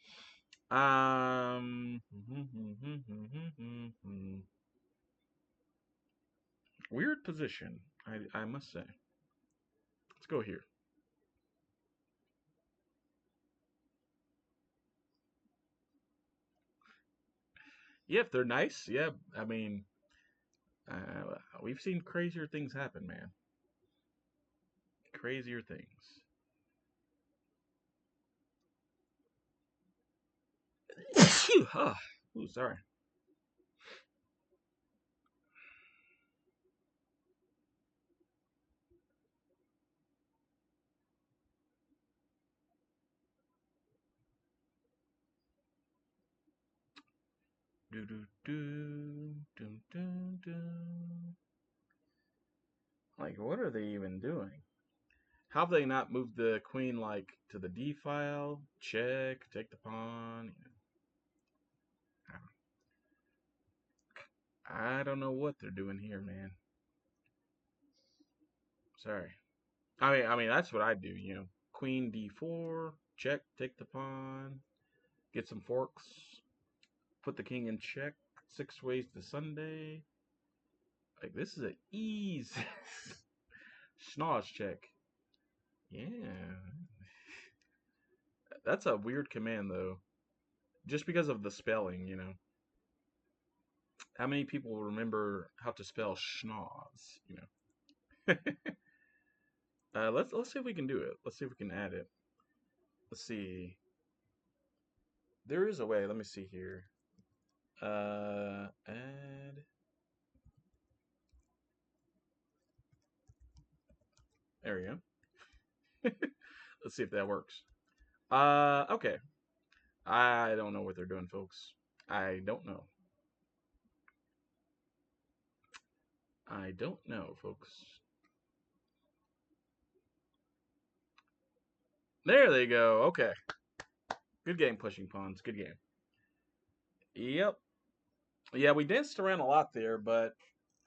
Weird position, I must say. Let's go here. Yeah, if they're nice, yeah. I mean, we've seen crazier things happen, man. Crazier things. Oh, ooh, sorry. Do do do do do do. Like, what are they even doing? How have they not moved the queen like to the D file? Check, take the pawn. I don't know what they're doing here, man. Sorry. I mean that's what I do. You know, queen D4, check, take the pawn, get some forks, put the king in check. 6 ways to Sunday. Like this is a easy schnoz check. Yeah, that's a weird command though. Just because of the spelling, you know. How many people remember how to spell schnoz? You know. Let's see if we can do it. Let's see if we can add it. Let's see. There is a way. Let me see here. Add. There we go. Let's see if that works. Okay. I don't know what they're doing, folks. I don't know. I don't know, folks. There they go. Okay. Good game, pushing pawns. Good game. Yep. Yeah, we danced around a lot there, but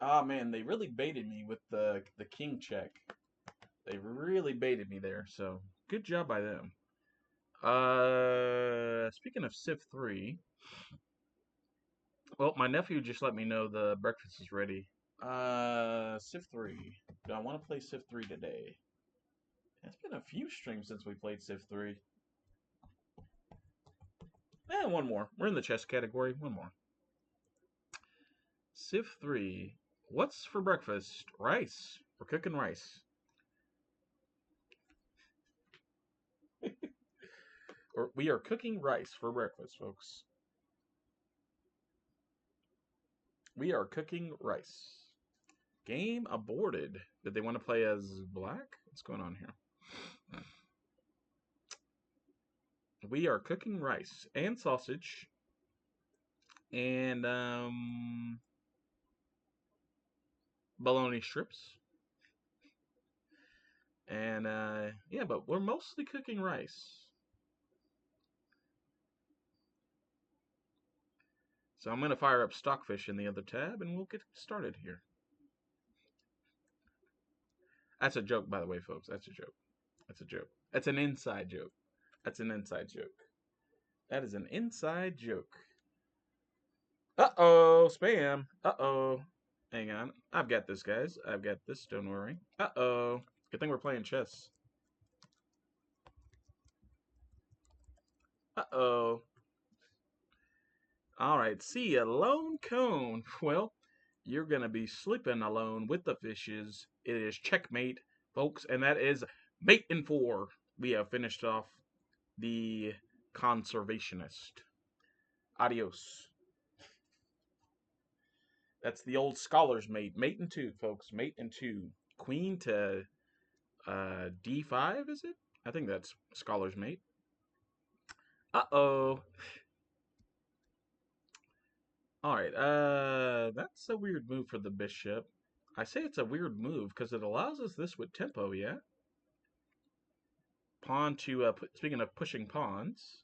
Ah man, they really baited me with the king check. They really baited me there. So good job by them. Speaking of Civ 3, well, my nephew just let me know the breakfast is ready. Civ 3. Do I want to play Civ 3 today? It's been a few streams since we played Civ 3. One more. We're in the chess category. One more. Civ 3. What's for breakfast? Rice. We're cooking rice. Or we are cooking rice for breakfast, folks. We are cooking rice. Game aborted. Did they want to play as black? What's going on here? We are cooking rice and sausage and bologna strips. And yeah, but we're mostly cooking rice. So I'm going to fire up Stockfish in the other tab and we'll get started here. That's a joke, by the way, folks. That's a joke. That's a joke. That's an inside joke. That's an inside joke. That is an inside joke. Uh-oh, spam. Uh-oh. Hang on. I've got this, guys. I've got this, don't worry. Uh-oh. Good thing we're playing chess. Uh-oh. Alright, see ya, Lone Cone. Well, you're gonna be sleeping alone with the fishes. It is checkmate, folks, and that is mate in 4. We have finished off the conservationist. Adios. That's the old scholar's mate. Mate in 2, folks. Mate in 2. Queen to D5, is it? I think that's scholar's mate. Uh-oh. Alright, that's a weird move for the bishop. I say it's a weird move because it allows us this with tempo, yeah? Pawn to, speaking of pushing pawns.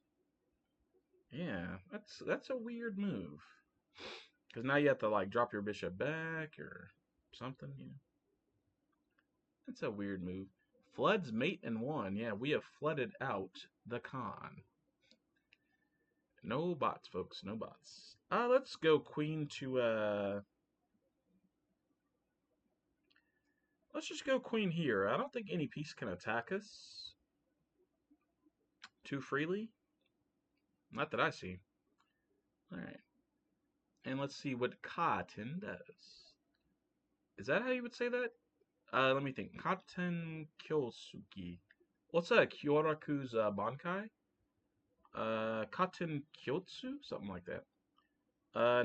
Yeah, that's a weird move. Because now you have to, like, drop your bishop back or something, you know? That's a weird move. Floods mate in 1. Yeah, we have flooded out the con. No bots, folks. No bots. Let's go queen to, let's just go queen here. I don't think any piece can attack us too freely. Not that I see. Alright. And let's see what Cotton does. Is that how you would say that? Let me think. Cotton Kyosuki. What's that? Kyoraku's Bankai? Cotton Kyotsu? Something like that.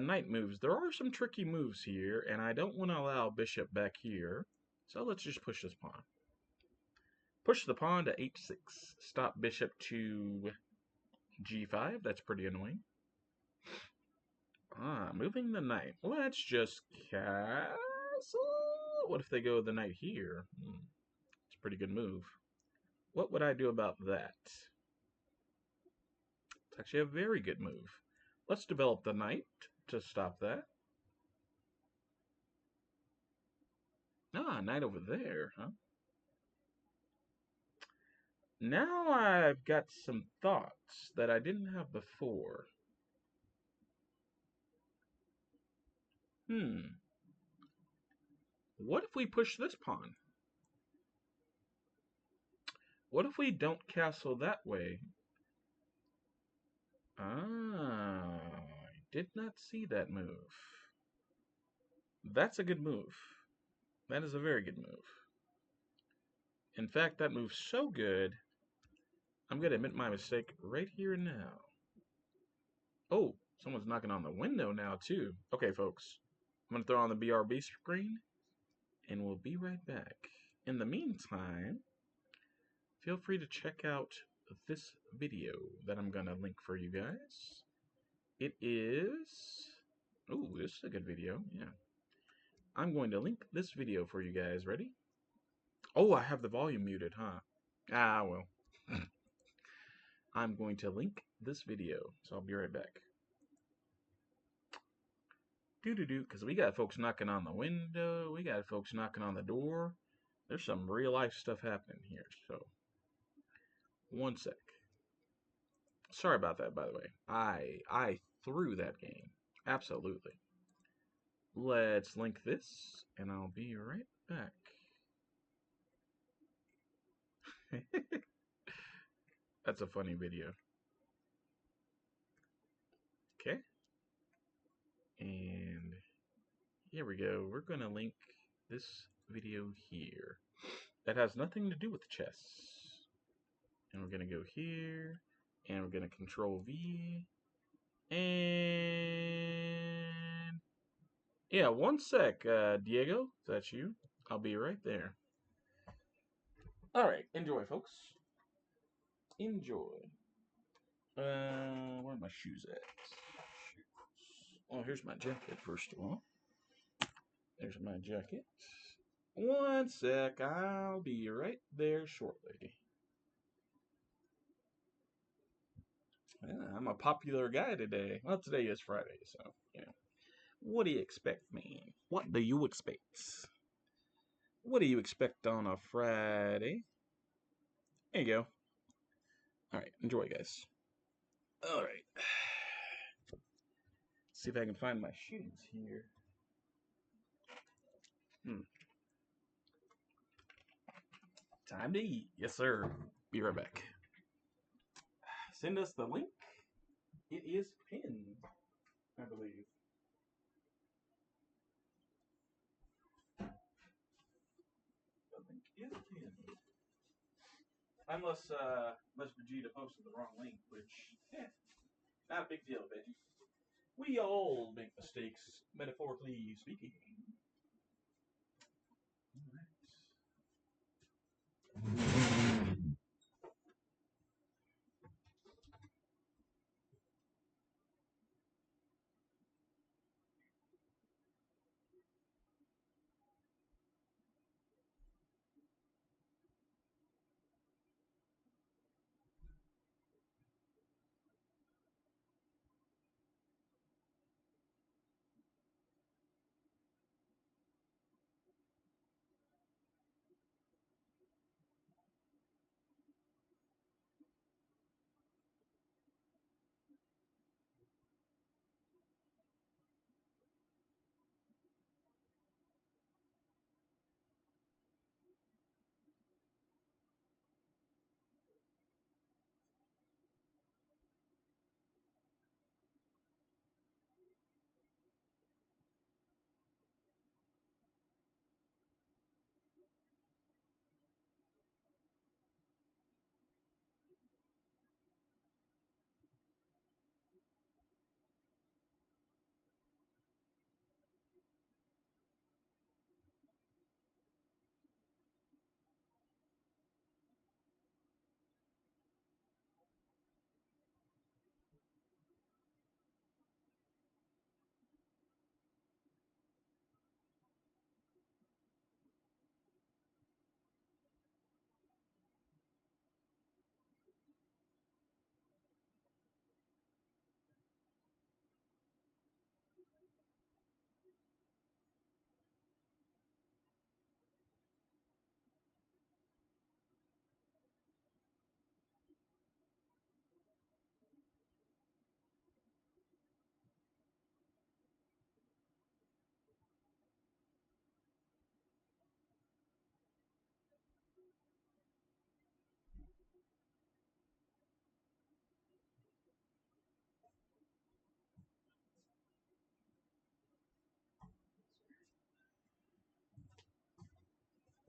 Knight moves. There are some tricky moves here, and I don't want to allow bishop back here. So let's just push this pawn. Push the pawn to h6. Stop bishop to g5. That's pretty annoying. Moving the knight. Let's just castle. What if they go the knight here? It's a pretty good move. What would I do about that? It's actually a very good move. Let's develop the knight to stop that. Knight over there, huh? Now I've got some thoughts that I didn't have before. What if we push this pawn? What if we don't castle that way? I did not see that move. That's a good move. That is a very good move. In fact, that move's so good, I'm going to admit my mistake right here and now. Oh, someone's knocking on the window now, too. Okay, folks. I'm going to throw on the BRB screen, and we'll be right back. In the meantime, feel free to check out this video that I'm going to link for you guys. It is... Oh, this is a good video, yeah. I'm going to link this video for you guys. Ready? Oh, I have the volume muted, huh? Well. I'm going to link this video, so I'll be right back. Do because we got folks knocking on the window, we got folks knocking on the door. There's some real life stuff happening here. So, one sec. Sorry about that, by the way. I threw that game. Absolutely. Let's link this, and I'll be right back. That's a funny video. Okay. And here we go. We're going to link this video here. That has nothing to do with chess. And we're going to go here. And we're going to control V. And yeah, one sec, Diego. Is that you? I'll be right there. All right. Enjoy, folks. Enjoy. Where are my shoes at? Oh, here's my jacket, first of all. There's my jacket. One sec, I'll be right there shortly. Yeah, I'm a popular guy today. Well, today is Friday, so, you know. What do you expect, man? What do you expect? What do you expect on a Friday? There you go. Alright, enjoy, guys. Alright. See if I can find my shoes here. Time to eat. Yes, sir. Be right back. Send us the link. It is pinned, I believe. The link is pinned. Unless Vegeta posted the wrong link, which, not a big deal, Veggie. We all make mistakes, metaphorically speaking.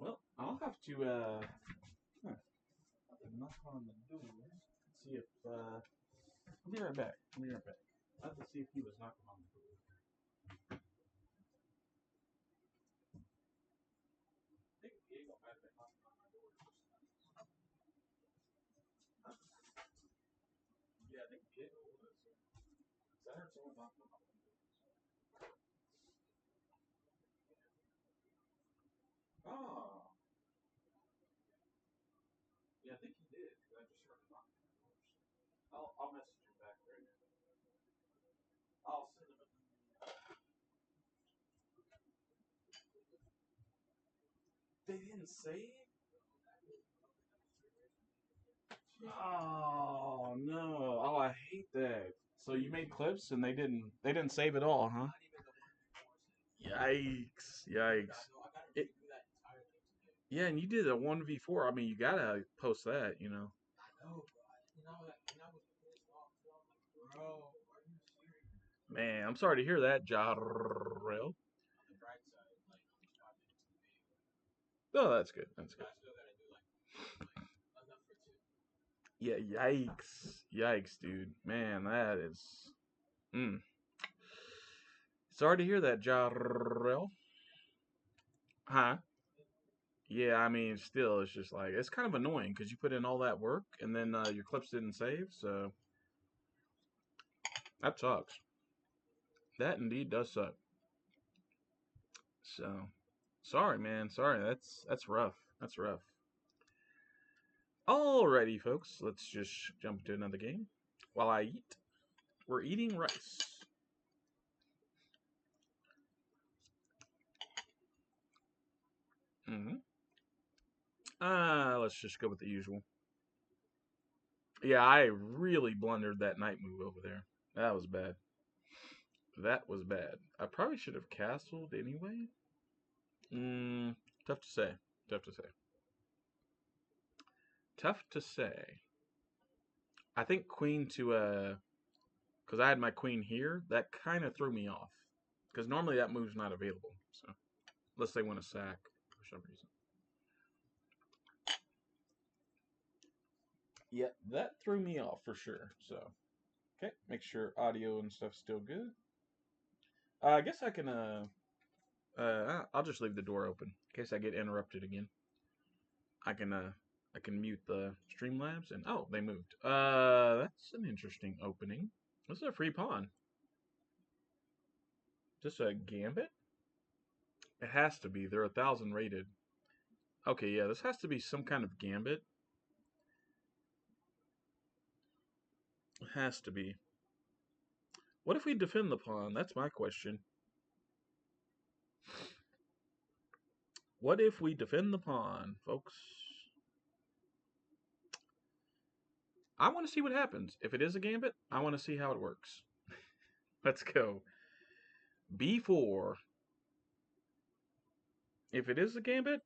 Well, I'll have to, knock on the door. See if, I'll be right back. I'll be right back. I'll have to see if he was knocking on the door. I think Diego might have been knocking on my door. Huh? Yeah, I think Diego was. I heard someone knocking on my door. Oh. Yeah, I think he did, because I just heard him knocking on the doors. I'll message him back right now. I'll send him a They didn't save? Oh no! Oh, I hate that. So you made clips and they didn't save it all, huh? Yikes! Yikes! It, yeah, and you did a 1v4. I mean, you gotta post that, you know. Man, I'm sorry to hear that, Jarrell. Oh, that's good. That's good. Yeah, yikes. Yikes, dude. Man, that is. Mm. Sorry to hear that, Jarrell. Huh? Yeah, I mean, still, it's just like, it's kind of annoying because you put in all that work and then your clips didn't save, so that sucks. That indeed does suck. So, sorry, man. Sorry. That's rough. That's rough. Alrighty, folks. Let's just jump to another game. While I eat, we're eating rice. Mm-hmm. Let's just go with the usual. Yeah, I really blundered that night move over there. That was bad. That was bad. I probably should have castled anyway. Tough to say. Tough to say. Tough to say. I think queen to because I had my queen here. That kind of threw me off. Because normally that move's not available. So unless they want a sack for some reason. Yeah, that threw me off for sure. So okay, make sure audio and stuff's still good. I guess I can I'll just leave the door open in case I get interrupted again. I can mute the Streamlabs and oh, they moved. That's an interesting opening. This is a free pawn. Just a gambit? It has to be. They're 1,000 rated. Okay, yeah, this has to be some kind of gambit. It has to be. What if we defend the pawn? That's my question. What if we defend the pawn, folks? I want to see what happens. If it is a gambit, I want to see how it works. Let's go. B4. If it is a gambit,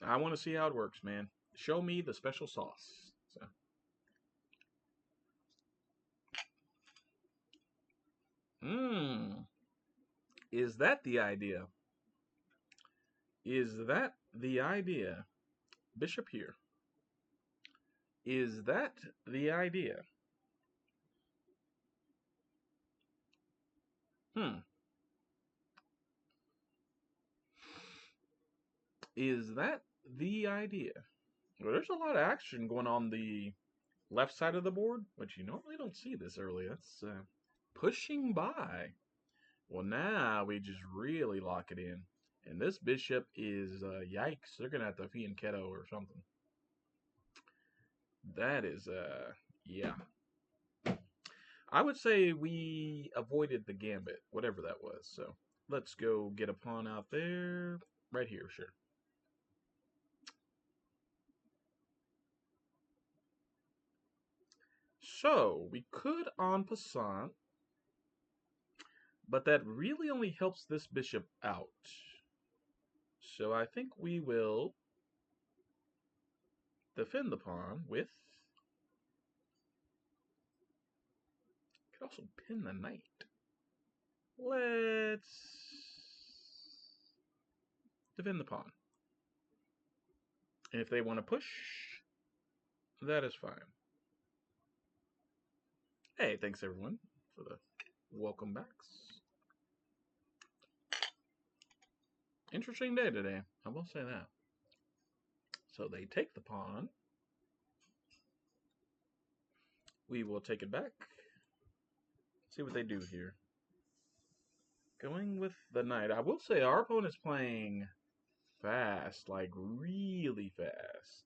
I want to see how it works, man. Show me the special sauce. So. Is that the idea? Is that the idea? Bishop here. Is that the idea? Is that the idea? Well, there's a lot of action going on the left side of the board, which you normally don't see this early. That's pushing by. Well, now we just really lock it in. And this bishop is, yikes, they're going to have to fianchetto or something. That is, yeah. I would say we avoided the gambit, whatever that was. So let's go get a pawn out there. Right here, sure. So we could en passant, but that really only helps this bishop out. So I think we will defend the pawn with... Could also pin the knight. Let's defend the pawn. And if they want to push, that is fine. Hey, thanks everyone for the welcome backs. Interesting day today, I will say that. So they take the pawn. We will take it back. See what they do here. Going with the knight. I will say our opponent's playing fast, like really fast.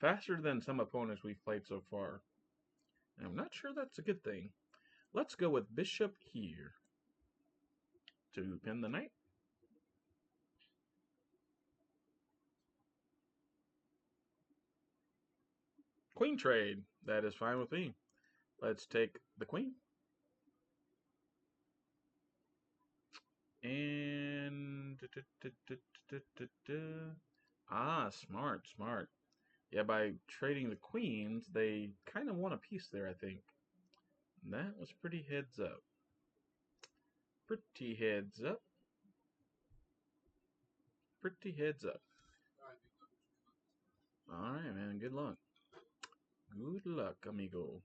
Faster than some opponents we've played so far. And I'm not sure that's a good thing. Let's go with bishop here to pin the knight. Queen trade. That is fine with me. Let's take the queen. And smart, smart. Yeah, by trading the queens, they kind of want a piece there, I think. That was pretty heads up. Pretty heads up. Pretty heads up. Alright, man. Good luck. Good luck, amigo.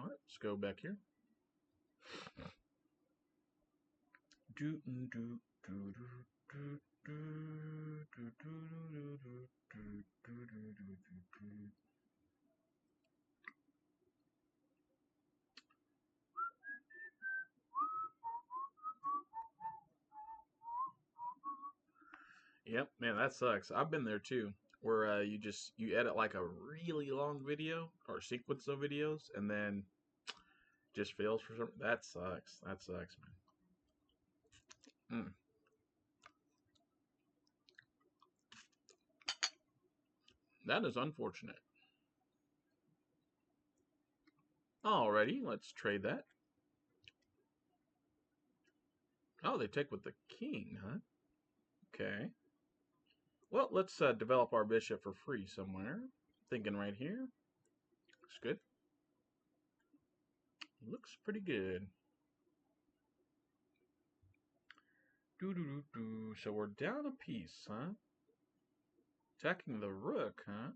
Let's go back here. Do do do do do do do do do. Yep, man, that sucks. I've been there too, where you edit like a really long video or sequence of videos, and then just fails for some. That sucks. That sucks, man. That is unfortunate. Alrighty, let's trade that. Oh, they take with the king, huh? Okay. Well, let's develop our bishop for free somewhere. Thinking right here. Looks good. Looks pretty good. Doo doo doo doo. So we're down a piece, huh? Attacking the rook, huh?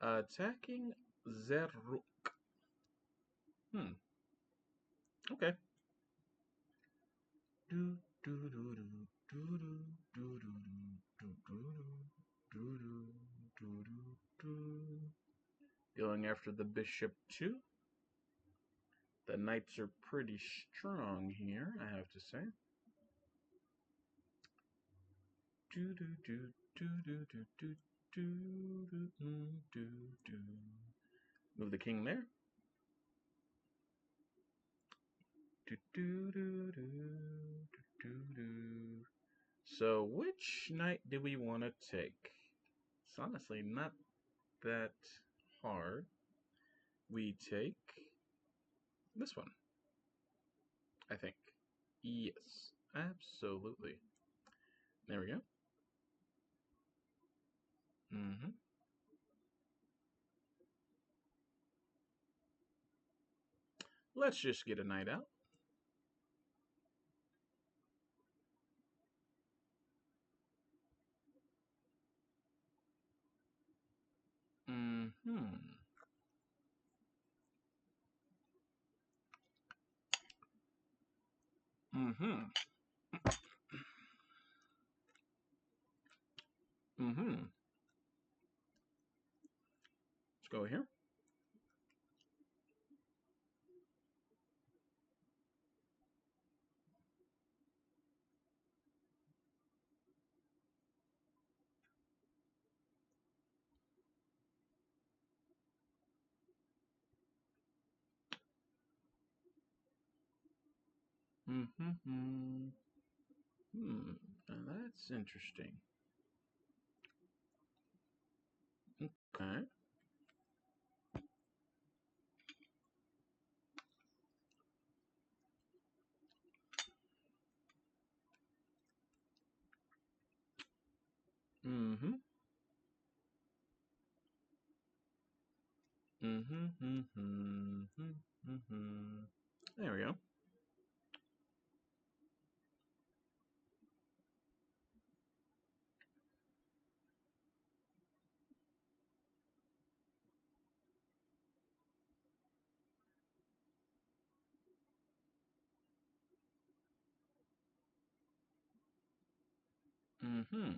Attacking the rook. Okay. Do do do do do do do do do do do do. Going after the bishop too. The knights are pretty strong here, I have to say. Do do do do do do do do do do do. Move the king there. Do do do do do do. So which knight do we want to take? It's honestly not that hard. We take this one, I think. Yes, absolutely. There we go. Mm-hmm. Let's just get a knight out. Mm-hmm. Mm-hmm. Mm-hmm. Let's go here. Mm-hmm. Hmm. Now that's interesting. Okay. Mm-hmm. Mm-hmm. Mm-hmm. Mm-hmm. There we go. Mm-hmm.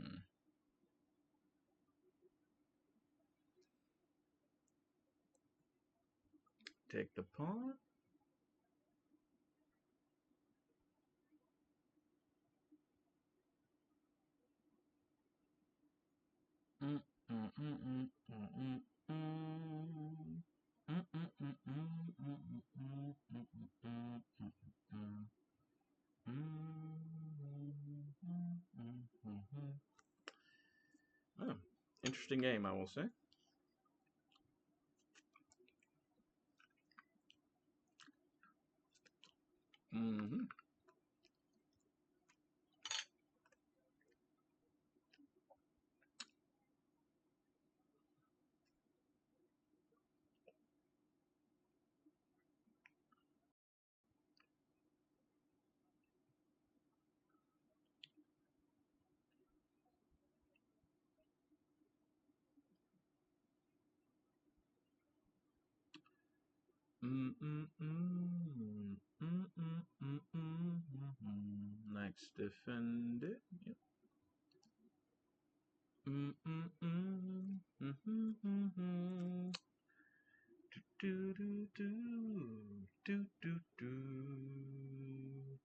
Take the pawn. Interesting game, I will say. Mm-hmm. Next defended. Yep. Do do do do do do do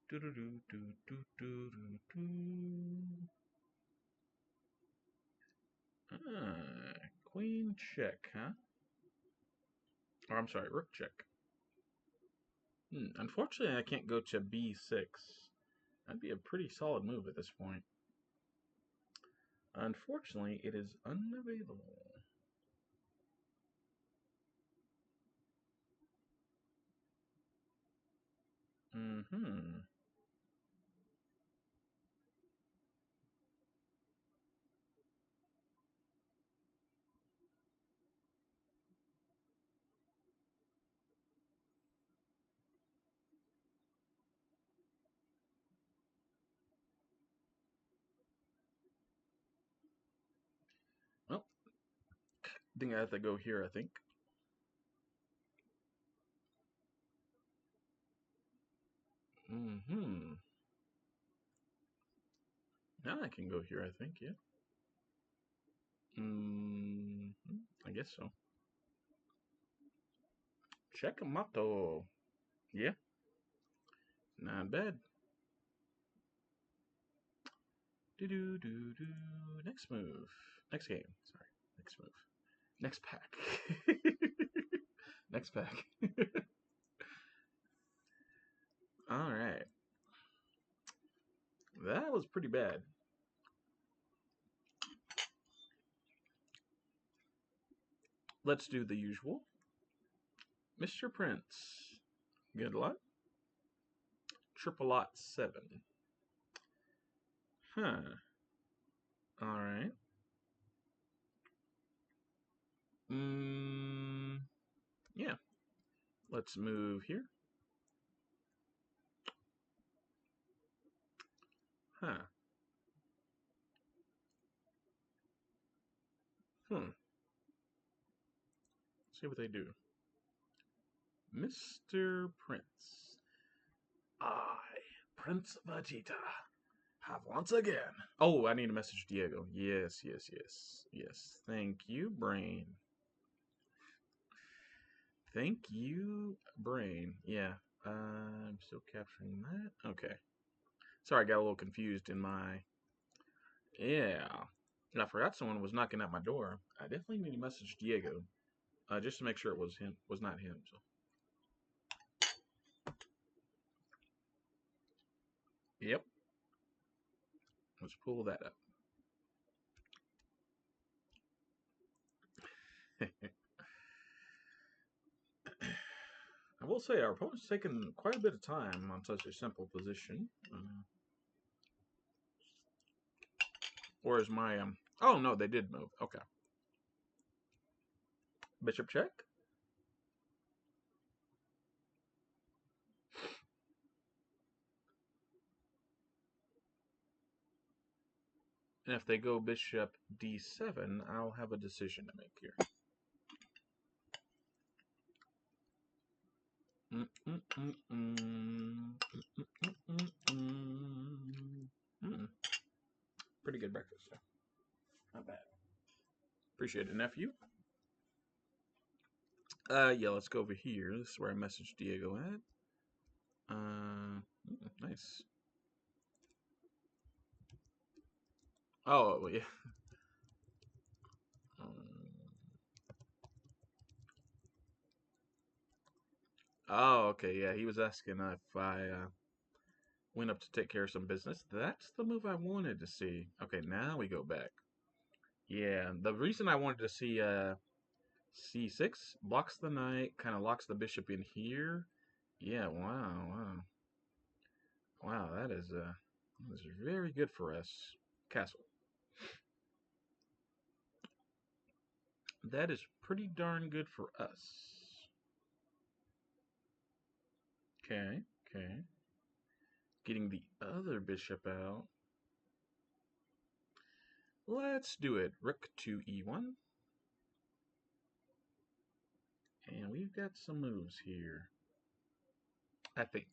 do do do do do do. Queen check, huh? Or I'm sorry, rook check. Unfortunately, I can't go to b6. That'd be a pretty solid move at this point. Unfortunately, it is unavailable. Mm-hmm. Well, I think I have to go here, I think. Mm-hmm. Now I can go here, I think, yeah. I guess so. Checkamato. Yeah, not bad. Do do do do. Next move. Next game. Sorry. Next move. Next pack. Next pack. All right. That was pretty bad. Let's do the usual. Mr. Prince. Good luck. Triple lot 7. Huh. All right. Yeah. Let's move here. Huh. See what they do. Mr. Prince. I, Prince Vegeta, have once again. Oh, I need to message Diego. Yes, yes, yes, yes. Thank you, Brain. Thank you, Brain. Yeah, I'm still capturing that. Okay. Sorry, I got a little confused in my. Yeah. And I forgot someone was knocking at my door. I definitely need to message Diego, just to make sure it was him. Was not him. So. Yep. Let's pull that up. I will say our opponent's taken quite a bit of time on such a simple position. Or is my Oh no, they did move. Okay. Bishop check. And if they go bishop d7, I'll have a decision to make here. Pretty good breakfast. So. Not bad. Appreciate it, nephew. Yeah, let's go over here. This is where I messaged Diego at. Nice. Oh, yeah. Oh, okay, yeah. He was asking if I went up to take care of some business. That's the move I wanted to see. Okay, now we go back. Yeah, the reason I wanted to see C6 blocks the knight, kind of locks the bishop in here. Yeah, wow, that is very good for us. Castle. That is pretty darn good for us. Okay, okay. Getting the other bishop out. Let's do it. Rook to E1. And we've got some moves here. I think.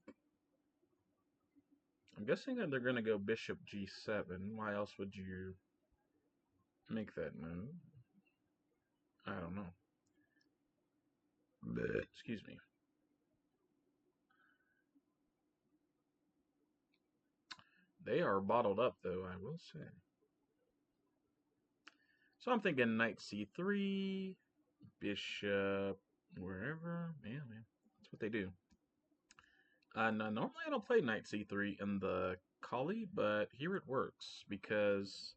I'm guessing that they're going to go bishop G7. Why else would you make that move? I don't know. Blech. Excuse me. They are bottled up, though, I will say. So I'm thinking knight C3, bishop wherever. Yeah, man. That's what they do. No, normally I don't play knight c3 in the Kali, but here it works because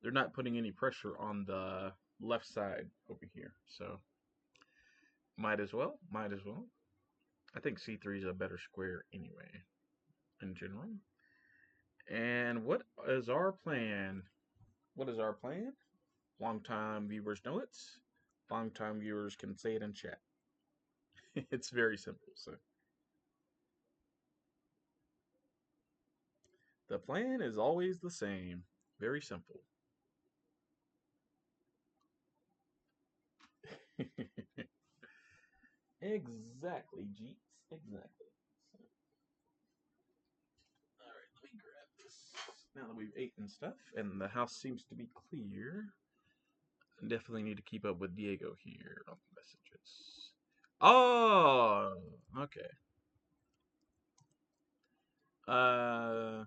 they're not putting any pressure on the left side over here. So might as well, might as well. I think c3 is a better square anyway, in general. And what is our plan? What is our plan? Long-time viewers know it. Long-time viewers can say it in chat. It's very simple. So the plan is always the same. Very simple. Exactly, Jeets. Exactly. So, all right, let me grab this. Now that we've eaten stuff and the house seems to be clear, definitely need to keep up with Diego here on the messages. Oh, okay. Uh,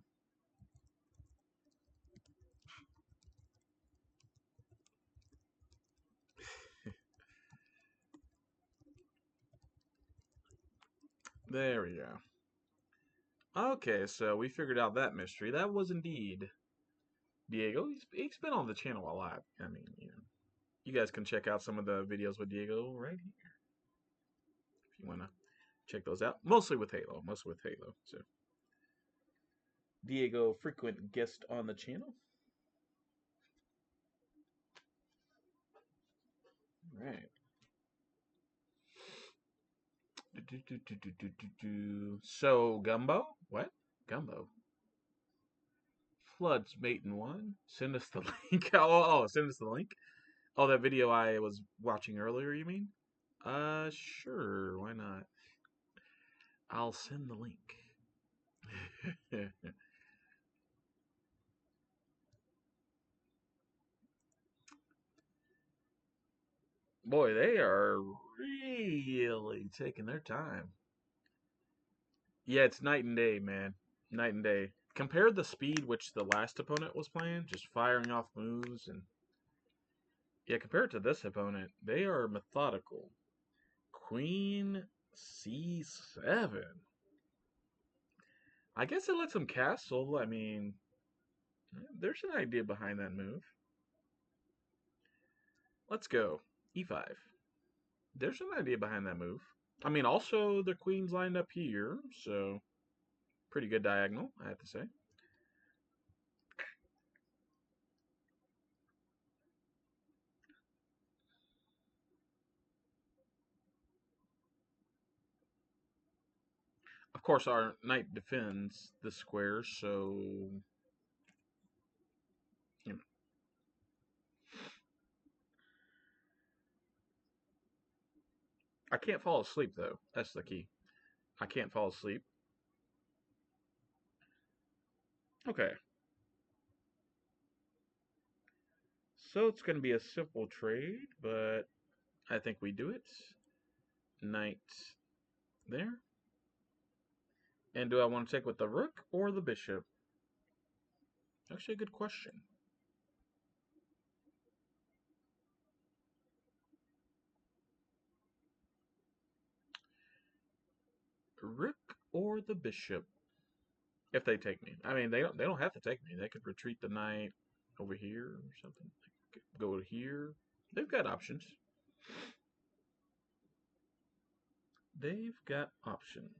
there we go. Okay, so we figured out that mystery. That was indeed Diego. He's been on the channel a lot. I mean, you guys can check out some of the videos with Diego right here if you want to check those out. Mostly with Halo. Mostly with Halo. So Diego, frequent guest on the channel. Right. So Gumbo? What? Gumbo? Floods mate in one. Send us the link. Send us the link. Oh, that video I was watching earlier. You mean? Sure. Why not? I'll send the link. Boy, they are really taking their time. Yeah, it's night and day, man. Night and day. Compare the speed which the last opponent was playing, just firing off moves, and yeah, compared to this opponent, they are methodical. Queen C7. I guess it lets him castle. I mean, there's an idea behind that move. Let's go. E5. There's an idea behind that move. I mean, also the queen's lined up here, so pretty good diagonal, I have to say. Of course, our knight defends the square, so you know. I can't fall asleep though. That's the key. I can't fall asleep. Okay. So it's going to be a simple trade, but I think we do it. Knight there. And do I want to take with the rook or the bishop? Actually, a good question. Rook or the bishop? If they take me. I mean, they don't have to take me. They could retreat the knight over here or something. Go to here. They've got options. They've got options.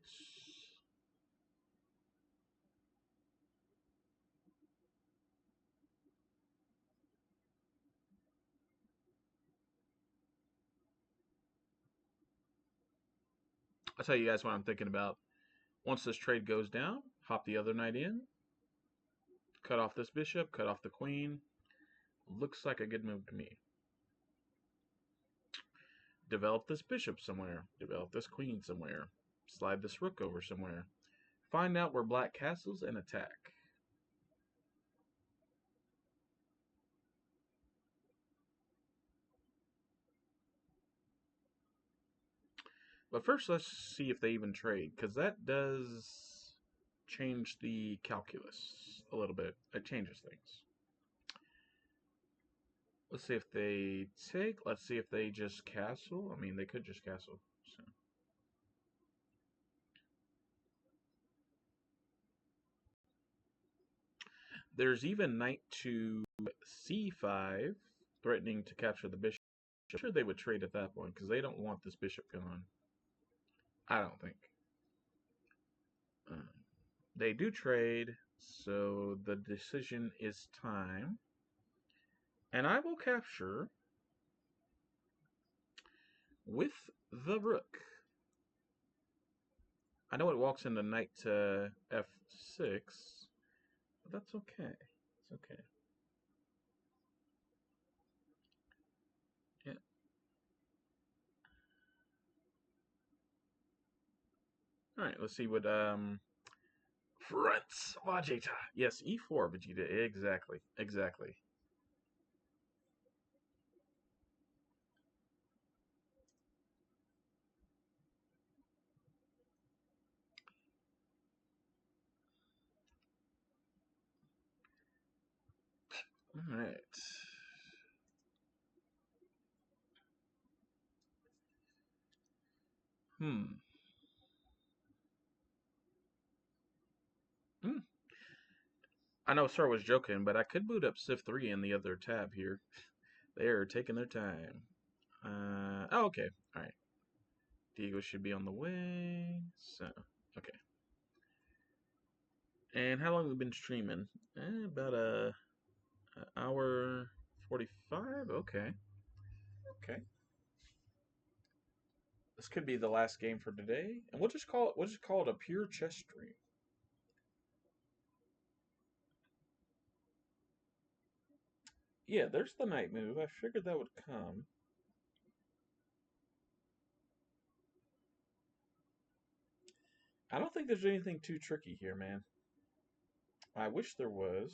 I'll tell you guys what I'm thinking about. Once this trade goes down, hop the other knight in, cut off this bishop, cut off the queen. Looks like a good move to me. Develop this bishop somewhere. Develop this queen somewhere. Slide this rook over somewhere. Find out where black castles and attack. But first, let's see if they even trade, because that does change the calculus a little bit. It changes things. Let's see if they take. Let's see if they just castle. I mean, they could just castle. So. There's even knight to c5, threatening to capture the bishop. I'm sure they would trade at that point, because they don't want this bishop gone. I don't think. They do trade, so the decision is time. And I will capture with the rook. I know it walks into knight to f6, but that's okay. It's okay. Yeah. All right, let's see what Fronts Vegeta. Yes, e4 Vegeta. Exactly. Exactly. All right. Hmm. Hmm. I know Sir was joking, but I could boot up Civ 3 in the other tab here. They are taking their time. Oh, okay. All right. Diego should be on the way. So, okay. And how long have we been streaming? About a hour 45. Okay. Okay. This could be the last game for today, and we'll just call it a pure chess stream. Yeah, there's the knight move. I figured that would come. I don't think there's anything too tricky here, man. I wish there was.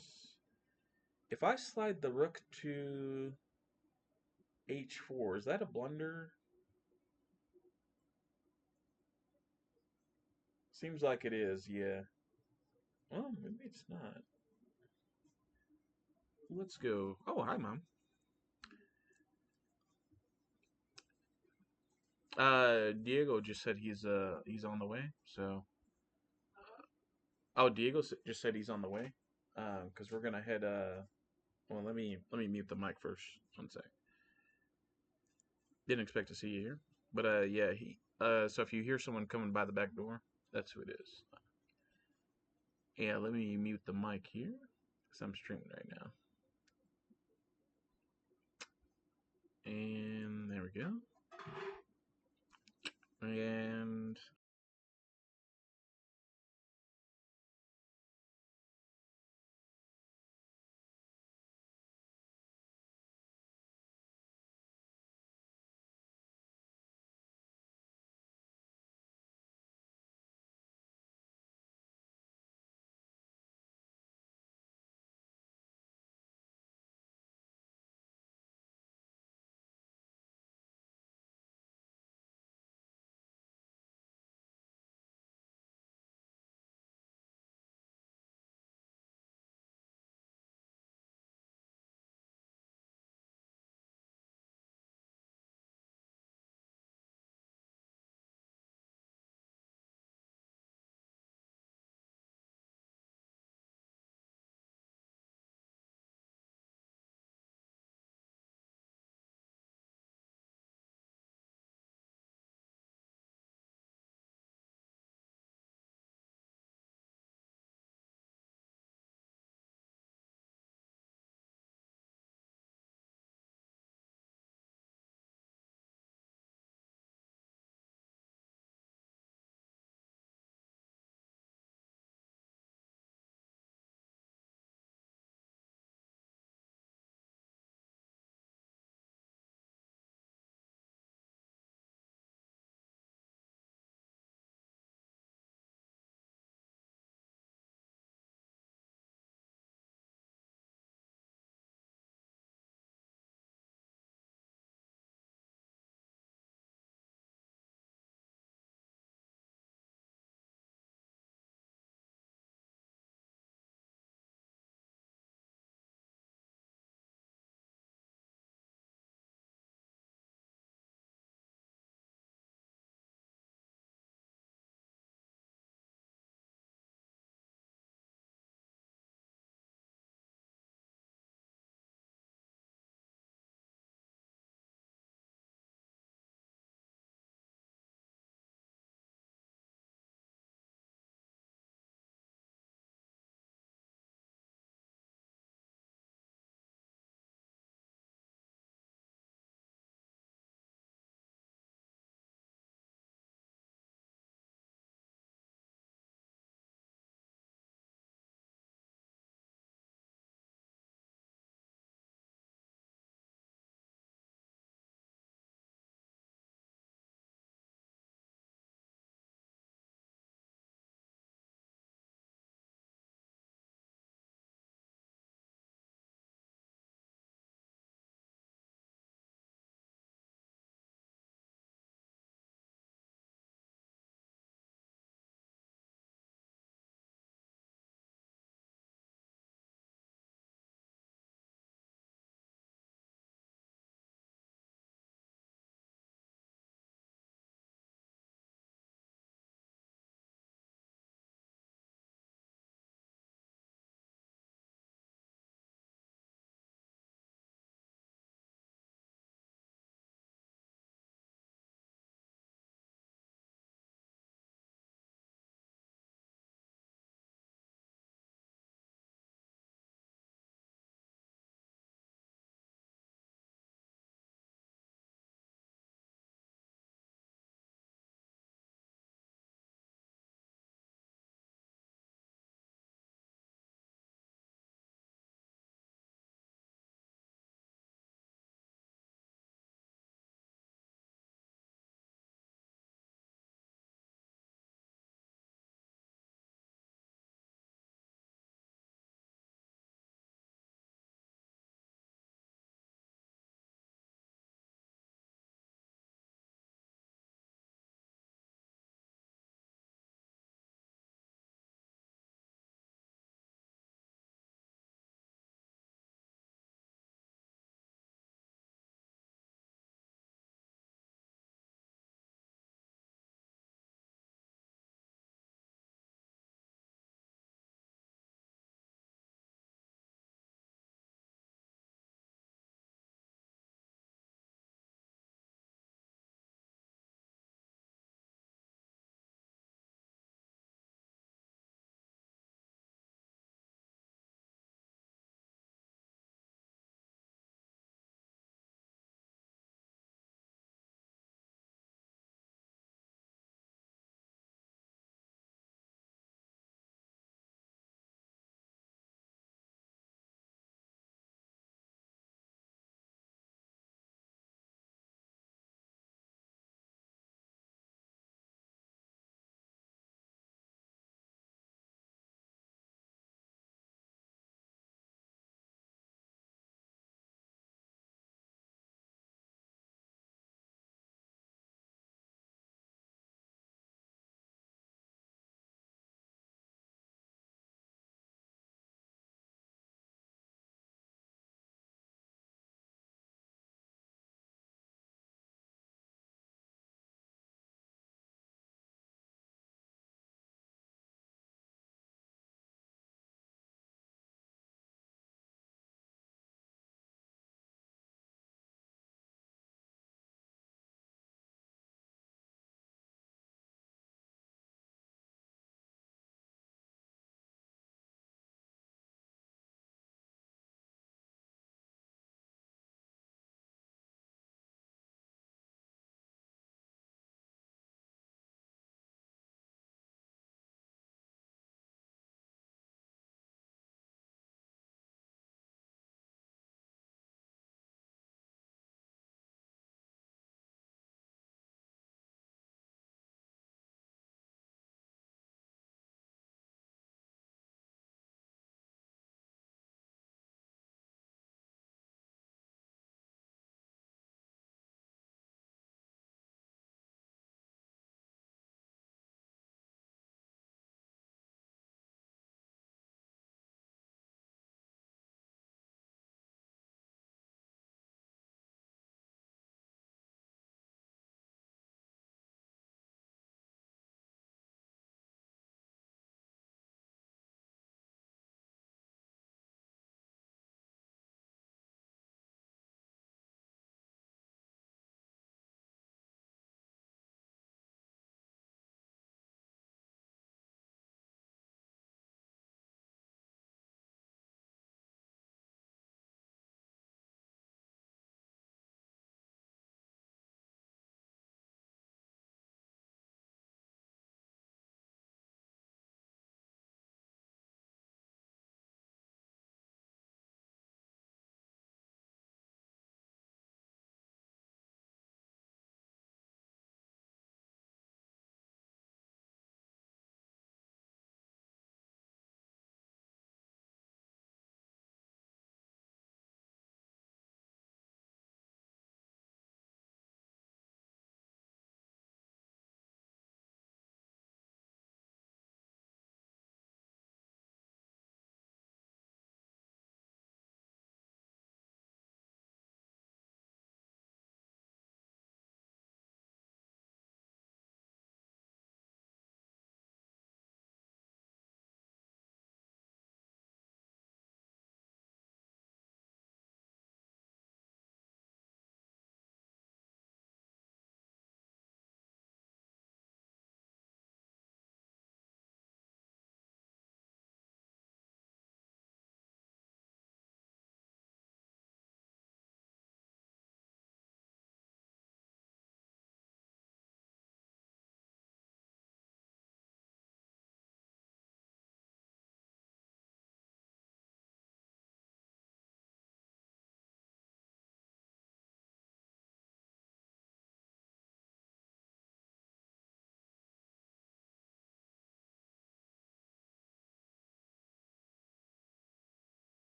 If I slide the rook to h4, is that a blunder? Seems like it is, yeah. Well, maybe it's not. Let's go. Oh, hi, Mom. Diego just said he's on the way. So, oh, Diego just said he's on the way. Because we're gonna head. Well, let me mute the mic first. One sec. Didn't expect to see you here, but yeah, he. So if you hear someone coming by the back door, that's who it is. Yeah, let me mute the mic here because I'm streaming right now. And there we go. And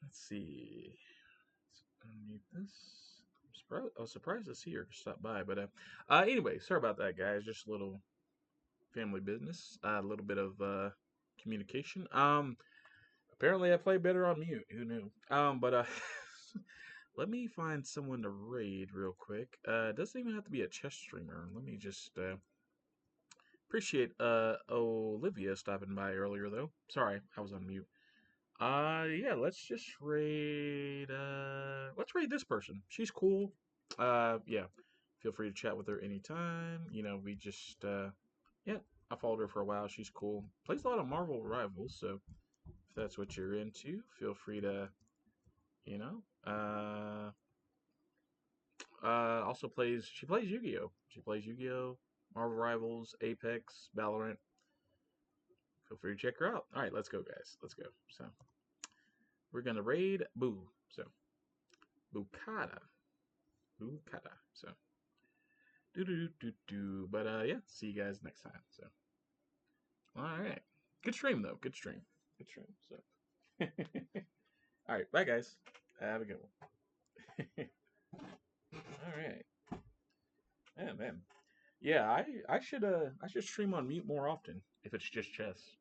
Let's see. Let's unmute this. I was surprised to see her stop by, but anyway, sorry about that, guys. Just a little family business, a little bit of communication. Apparently I play better on mute. Who knew? But let me find someone to raid real quick. It doesn't even have to be a chess streamer. Let me just appreciate Olivia stopping by earlier though. Sorry, I was on mute. Yeah, let's just raid let's raid this person. She's cool. Yeah. Feel free to chat with her anytime. You know, we just yeah, I followed her for a while. She's cool. Plays a lot of Marvel Rivals, so if that's what you're into, feel free to, you know, also she plays Yu-Gi-Oh. She plays Yu-Gi-Oh, Marvel Rivals, Apex, Valorant. Feel free to check her out. All right, let's go, guys. Let's go. So we're gonna raid Boo. So Bukata. Bukata. So do do do do. But yeah, see you guys next time. So all right. Good stream though. Good stream. Good stream. So all right, bye guys. Have a good one. All right. Yeah, man. Yeah, I should stream on mute more often if it's just chess.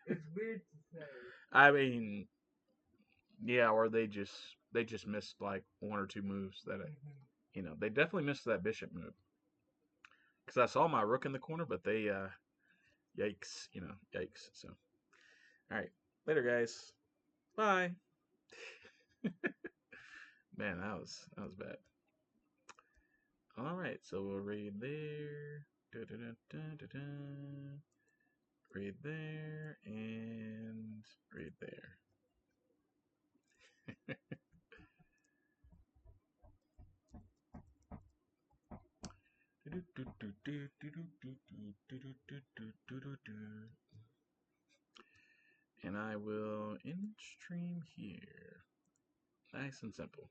It's weird to say. I mean, yeah, or they just missed like one or two moves that you know, they definitely missed that bishop move. Cuz I saw my rook in the corner, but they yikes, you know, yikes. So, all right. Later guys. Bye. Man, that was bad. All right, so we'll read there. Da, da, da, da, da, da. Read there and read there. And I will end stream here. Nice and simple.